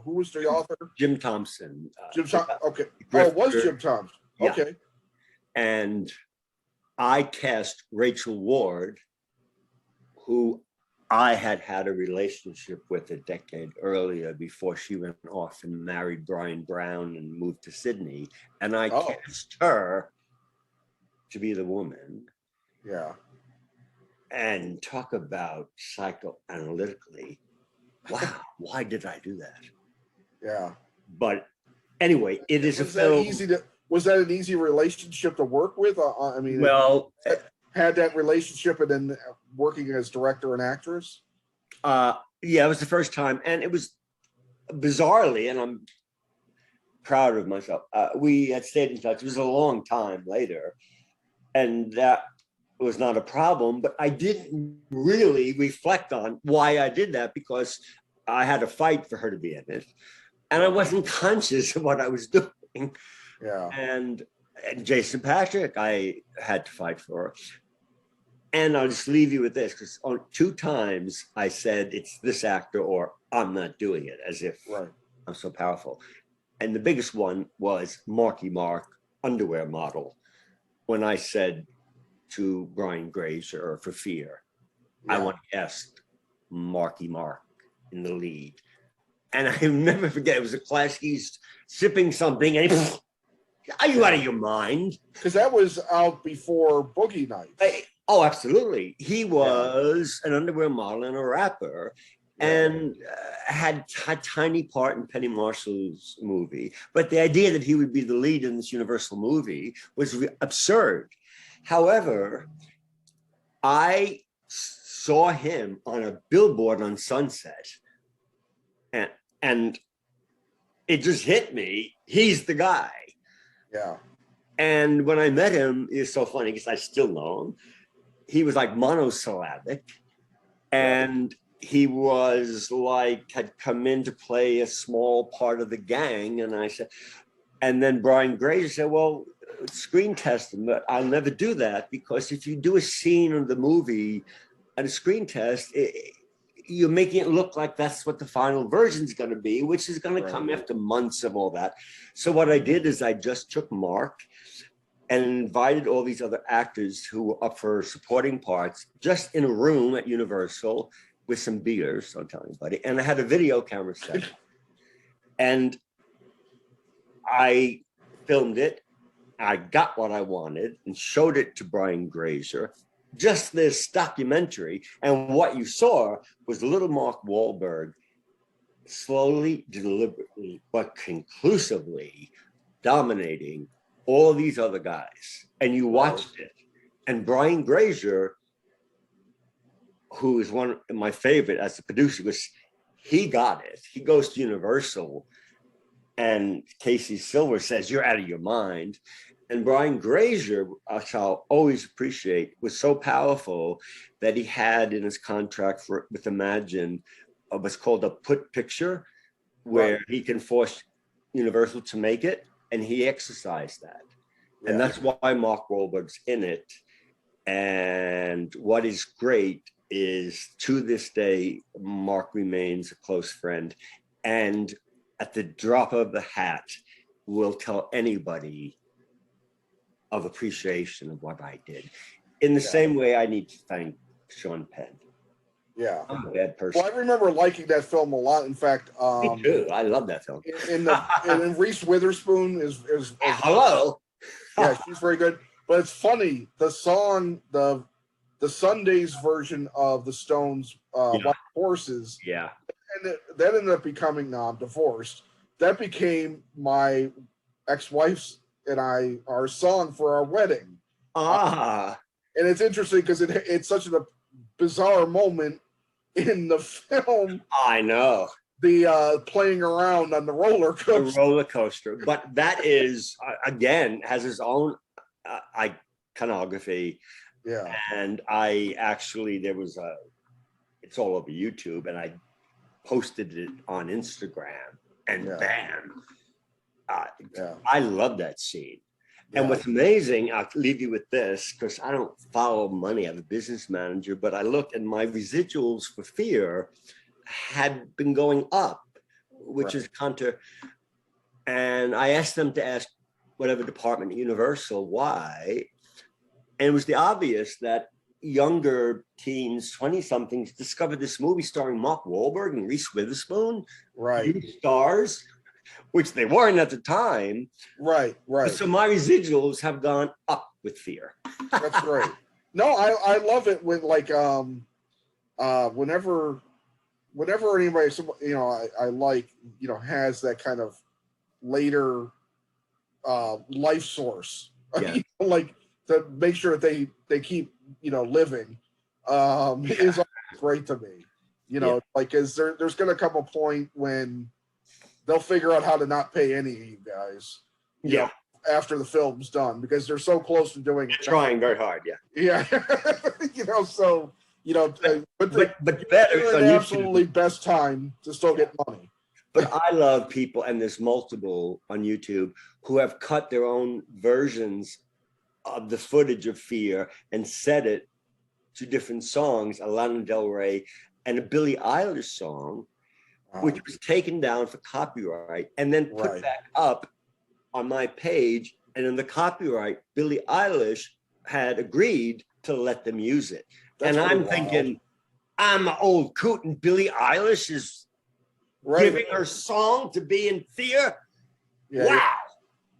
who was the author? Jim Thompson. Jim Thompson. Okay. Oh, it was Jim Thompson. Okay. Yeah. And I cast Rachel Ward, who I had a relationship with a decade earlier before she went off and married Brian Brown and moved to Sydney. And I cast her to be the woman. Yeah. And talk about psychoanalytically. Wow, why did I do that? Yeah. But anyway, it is was that an easy relationship to work with? I mean, well, had that relationship and then working as director and actress? Yeah, it was the first time. And it was bizarrely, and I'm proud of myself, we had stayed in touch. It was a long time later. And that was not a problem, but I didn't really reflect on why I did that, because I had to fight for her to be in it. And I wasn't conscious of what I was doing. Yeah. And Jason Patrick, I had to fight for. And I'll just leave you with this, because on 2 times I said, it's this actor or I'm not doing it, as if I'm so powerful. And the biggest one was Marky Mark, underwear model. When I said to Brian Grazer for Fear, I want to cast Marky Mark in the lead. And I'll never forget, it was a class, he's sipping something and he, are you out of your mind? Because that was out before Boogie Nights. Oh, absolutely. He was an underwear model and a rapper, and had a tiny part in Penny Marshall's movie. But the idea that he would be the lead in this Universal movie was absurd. However, I saw him on a billboard on Sunset, and it just hit me. He's the guy. Yeah. And when I met him, it's so funny because I still know him. He was like monosyllabic, and he was like, had come in to play a small part of the gang. And I said, and then Brian Grazer said, well, screen test him, but I'll never do that, because if you do a scene of the movie at a screen test, you're making it look like that's what the final version is going to be, which is going to come after months of all that. So what I did is I just took Mark and invited all these other actors who were up for supporting parts, just in a room at Universal with some beers, don't tell anybody. And I had a video camera set. And I filmed it. I got what I wanted and showed it to Brian Grazer, just this documentary. And what you saw was little Mark Wahlberg slowly, deliberately, but conclusively dominating all these other guys. And you watched it. And Brian Grazer, who is one of my favorite as a producer, he got it. He goes to Universal and Casey Silver says, you're out of your mind. And Brian Grazer, which I'll always appreciate, was so powerful that he had in his contract with Imagine what's called a put picture, where he can force Universal to make it, and he exercised that. And that's why Mark Wahlberg's in it. And what is great is, to this day, Mark remains a close friend, and at the drop of the hat will tell anybody of appreciation of what I did. In the same way, I need to thank Sean Penn. Yeah, I'm a bad person. Well, I remember liking that film a lot. In fact, me too. I love that film. And Reese Witherspoon is hello. Yeah, she's very good. But it's funny, the song, the Sundays version of the Stones' White Horses. Yeah. And that ended up becoming, now I'm divorced, that became my ex-wife's and our song for our wedding. And it's interesting because it's such a bizarre moment in the film. I know. The playing around on the roller coaster. The roller coaster. But that is, again, has its own iconography. Yeah. And I actually, it's all over YouTube, and I posted it on Instagram, and bam. I love that scene. And what's amazing, I'll leave you with this, because I don't follow money. I'm a business manager, but I looked and my residuals for Fear had been going up, which is counter. And I asked them to ask whatever department at Universal why. And it was the obvious that younger teens, 20-somethings, discovered this movie starring Mark Wahlberg and Reese Witherspoon, new stars, which they weren't at the time. Right. So my residuals have gone up with Fear. That's great. No, I love it when, like, whenever anybody, you know, I like, you know, has that kind of later life source, like, to make sure that they keep, you know, living, is great to me. You know, like, there's going to come a point when they'll figure out how to not pay any of you guys. You know, after the film's done, because they're so close to doing it. Trying very hard, you know, so, you know, but better an absolutely best time to still get money. But I love people, and there's multiple on YouTube who have cut their own versions of the footage of Fear and set it to different songs, a Lana Del Rey and a Billie Eilish song, which was taken down for copyright and then put back up on my page. And in the copyright, Billie Eilish had agreed to let them use it. And I'm thinking, I'm an old coot, and Billie Eilish is giving her song to be in Fear. Wow.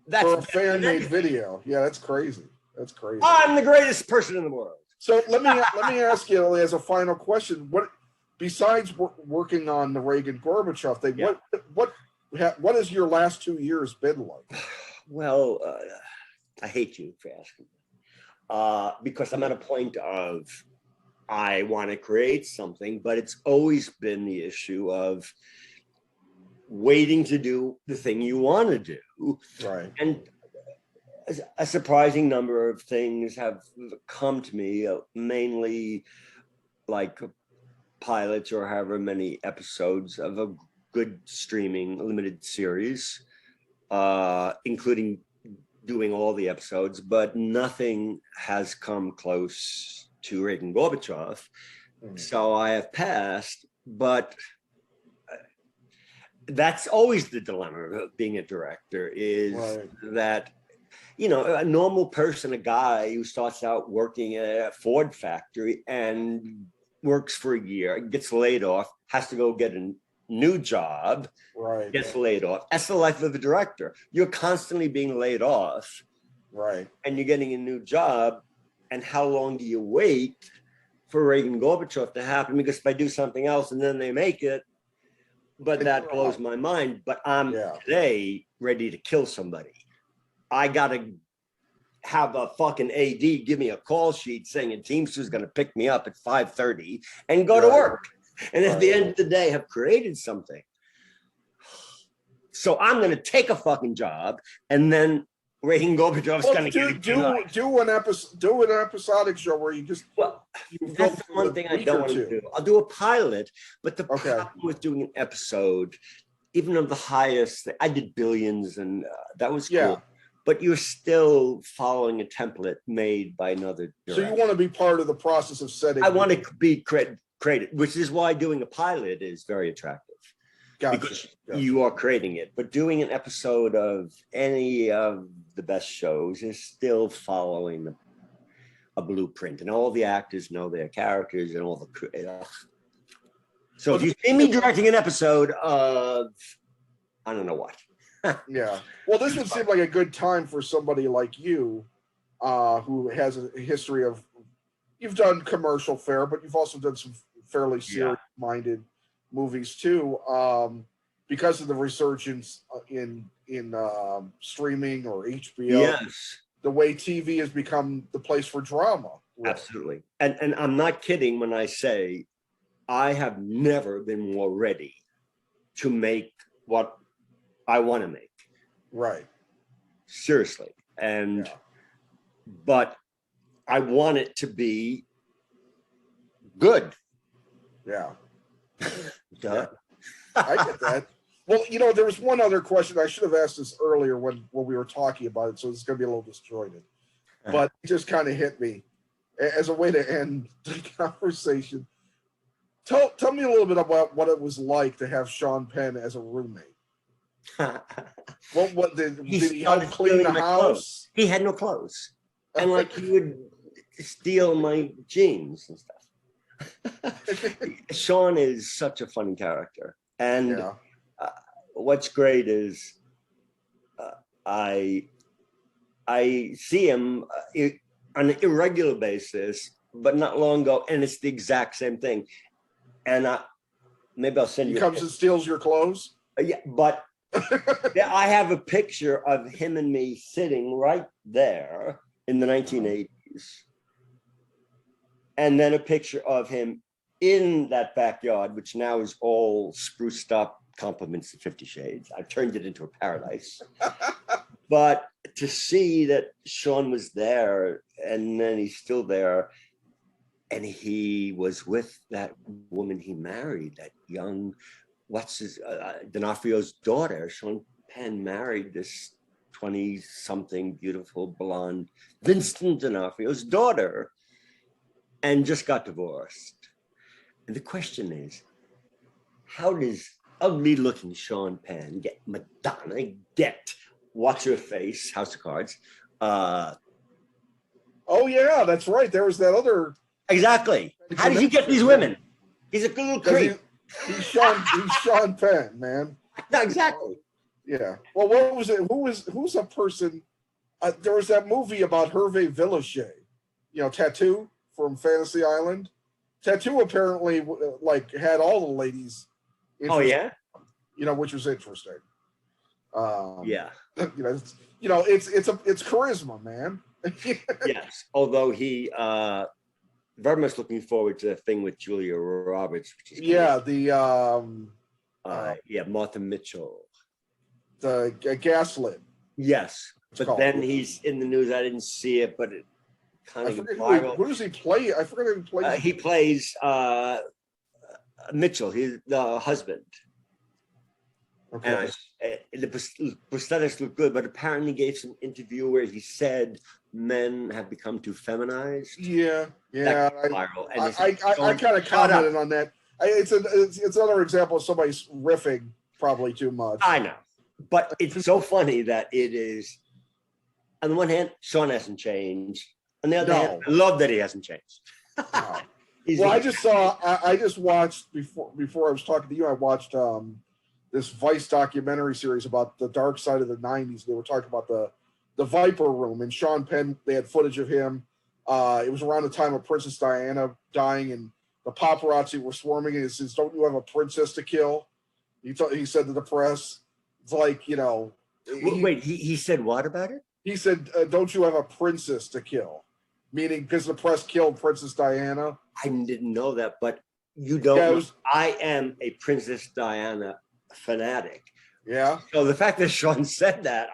That's for a fan-made video. Yeah, that's crazy. That's crazy. I'm the greatest person in the world. So let me ask you as a final question: what, besides working on the Reagan Gorbachev thing, what has your last 2 years been like? Well, I hate you for asking, because I'm at a point of I want to create something, but it's always been the issue of waiting to do the thing you want to do. Right. And a surprising number of things have come to me, mainly like pilots or however many episodes of a good streaming limited series, including doing all the episodes, but nothing has come close to Reagan Gorbachev. So I have passed, but that's always the dilemma of being a director, is that, you know, a normal person, a guy who starts out working at a Ford factory and works for a year, gets laid off, has to go get a new job, gets laid off. That's the life of a director. You're constantly being laid off, and you're getting a new job. And how long do you wait for Reagan Gorbachev to happen? Because if I do something else and then they make it, but that blows my mind. But I'm today ready to kill somebody. I got to have a fucking AD give me a call sheet saying a Teamster's going to pick me up at 5:30 and go to work. And at the end of the day, have created something. So I'm going to take a fucking job, and then Reagan Gorbachev's going to do an episodic show where you just that's the one thing I don't want to do. I'll do a pilot, but the problem with doing an episode, even of the highest, I did Billions, and that was cool. But you're still following a template made by another director. So you want to be part of the process of setting. I want to be created, which is why doing a pilot is very attractive. Because you are creating it. But doing an episode of any of the best shows is still following a blueprint, and all the actors know their characters and all the. So if you see me directing an episode of, I don't know what. Well, this would seem like a good time for somebody like you, who has a history of, you've done commercial fare, but you've also done some fairly serious-minded movies too, because of the resurgence in streaming or HBO. The way TV has become the place for drama. Absolutely. And I'm not kidding when I say I have never been more ready to make what I want to make. Seriously. And but I want it to be good. Yeah. Yeah. I get that. Well, you know, there was one other question. I should have asked this earlier when we were talking about it, so it's going to be a little disjointed. But it just kind of hit me as a way to end the conversation. Tell me a little bit about what it was like to have Sean Penn as a roommate. What did he help clean the house? Clothes. He had no clothes, and like he would steal my jeans and stuff. Sean is such a funny character, and what's great is I see him on an irregular basis, but not long ago, and it's the exact same thing. And maybe I'll send you. He comes and steals your clothes. Yeah, but I have a picture of him and me sitting right there in the 1980s, and then a picture of him in that backyard, which now is all spruced up, compliments to 50 Shades. I've turned it into a paradise. But to see that Sean was there, and then he's still there, and he was with that woman he married, that young, D'Onofrio's daughter. Sean Penn married this 20-something beautiful blonde Vincent D'Onofrio's daughter, and just got divorced. And the question is, how does ugly-looking Sean Penn get Madonna, get What's Her Face, House of Cards? Oh yeah, that's right. There was that other. Exactly. How did he get these women? He's a little creep. He's Sean Penn, man. No, exactly. Yeah. Well, what was it? Who's a person? There was that movie about Hervé Villechaize, Tattoo from Fantasy Island. Tattoo apparently like had all the ladies. Oh yeah. Which was interesting. Yeah. It's charisma, man. Yes. Although he very much looking forward to the thing with Julia Roberts. Which is Martha Mitchell. The Gaslit. Yes. But then he's in the news. I didn't see it, but it kind of viral. Who does he play? I forget who he plays. He plays Mitchell. He's the husband. Okay. And the prosthetics look good, but apparently gave some interview where he said men have become too feminized. Yeah. Viral. And I kind of commented on that. It's another example of somebody's riffing probably too much. I know, but it's so funny that it is. On the one hand, Sean hasn't changed. On the other hand, I love that he hasn't changed. No. Well, I just watched before I was talking to you. I watched this Vice documentary series about the dark side of the 90s. They were talking about the Viper Room, and Sean Penn, they had footage of him. It was around the time of Princess Diana dying, and the paparazzi were swarming, and he says, "Don't you have a princess to kill?" He said to the press. It's like, he said what about it? He said, "Don't you have a princess to kill?" Meaning because the press killed Princess Diana. I didn't know that, but you don't. I am a Princess Diana fanatic. Yeah. So the fact that Sean said that,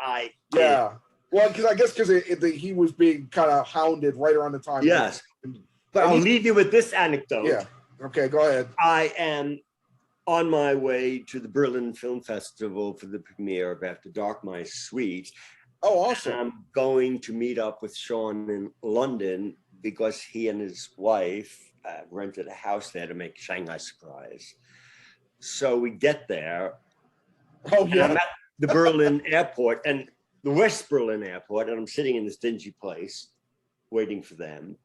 well, because he was being kind of hounded right around the time. Yes. But I'll leave you with this anecdote. Yeah. Okay, go ahead. I am on my way to the Berlin Film Festival for the premiere of After Dark, My Sweet. Oh, awesome. I'm going to meet up with Sean in London because he and his wife rented a house there to make Shanghai Surprise. So we get there. Oh, yeah. I'm at the Berlin airport, and the West Berlin airport, and I'm sitting in this dingy place waiting for them.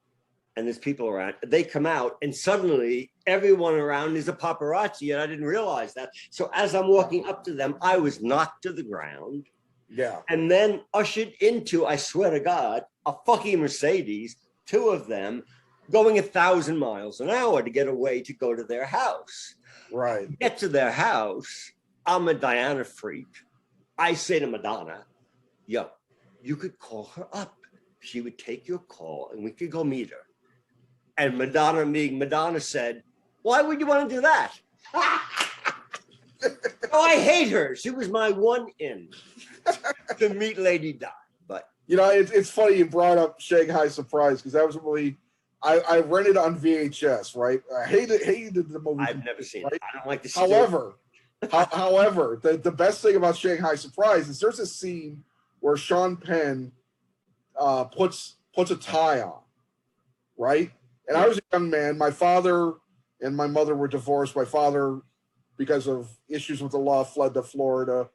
And there's people around. They come out, and suddenly everyone around is a paparazzi, and I didn't realize that. So as I'm walking up to them, I was knocked to the ground. Yeah. And then ushered into, I swear to God, a fucking Mercedes, two of them, going 1,000 miles an hour to get away to go to their house. Right. Get to their house. I'm a Diana freak. I say to Madonna, yo, you could call her up. She would take your call and we could go meet her. And Madonna said, why would you want to do that? Oh, I hate her. She was my one in to meet Lady Di. But You know, it's funny you brought up Shanghai Surprise because that was a movie I rented on VHS, right? I hated the movie. I've never seen it. I don't like the However, the best thing about Shanghai Surprise is there's a scene where Sean Penn puts a tie on, right? And I was a young man. My father and my mother were divorced. My father, because of issues with the law, fled to Florida.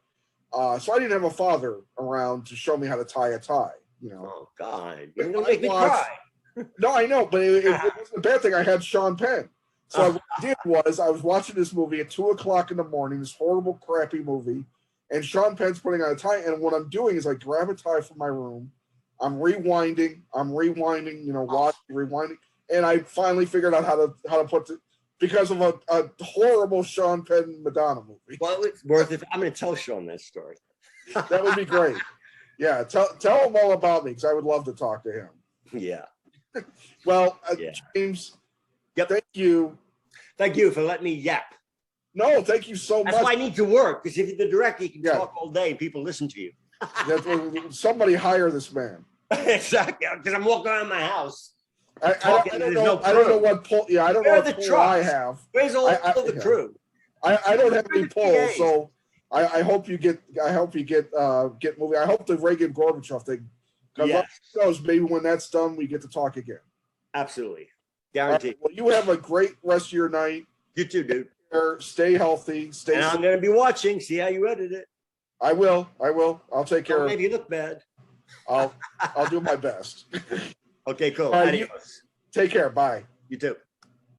So I didn't have a father around to show me how to tie a tie. You know. Oh God, you're gonna make me cry. No, I know, but it wasn't a bad thing. I had Sean Penn. So what I did was I was watching this movie at 2:00 in the morning, this horrible, crappy movie, and Sean Penn's putting on a tie. And what I'm doing is I grab a tie from my room. I'm rewinding, you know, rewinding. And I finally figured out how to put it because of a horrible Sean Penn Madonna movie. Well, it's worth it. I'm going to tell Sean that story. That would be great. Yeah, tell him all about me because I would love to talk to him. Yeah. Well, James, thank you. Thank you for letting me yap. No, thank you so much. That's why I need to work, because if you're the director, you can talk all day and people listen to you. Somebody hire this man. Exactly, because I'm walking around my house. I don't know what pull. Yeah, I don't know what pull I have. Where's all the crew? I don't have any pull, so I hope you get. I hope you get moving. I hope the Reagan Gorbachev thing. Because maybe when that's done, we get to talk again. Absolutely, guaranteed. Well, you have a great rest of your night. You too, dude. Stay healthy. Stay. And I'm going to be watching. See how you edit it. I will. I'll take care. Maybe you look bad. I'll do my best. Okay, cool. Right, take care. Bye. You too.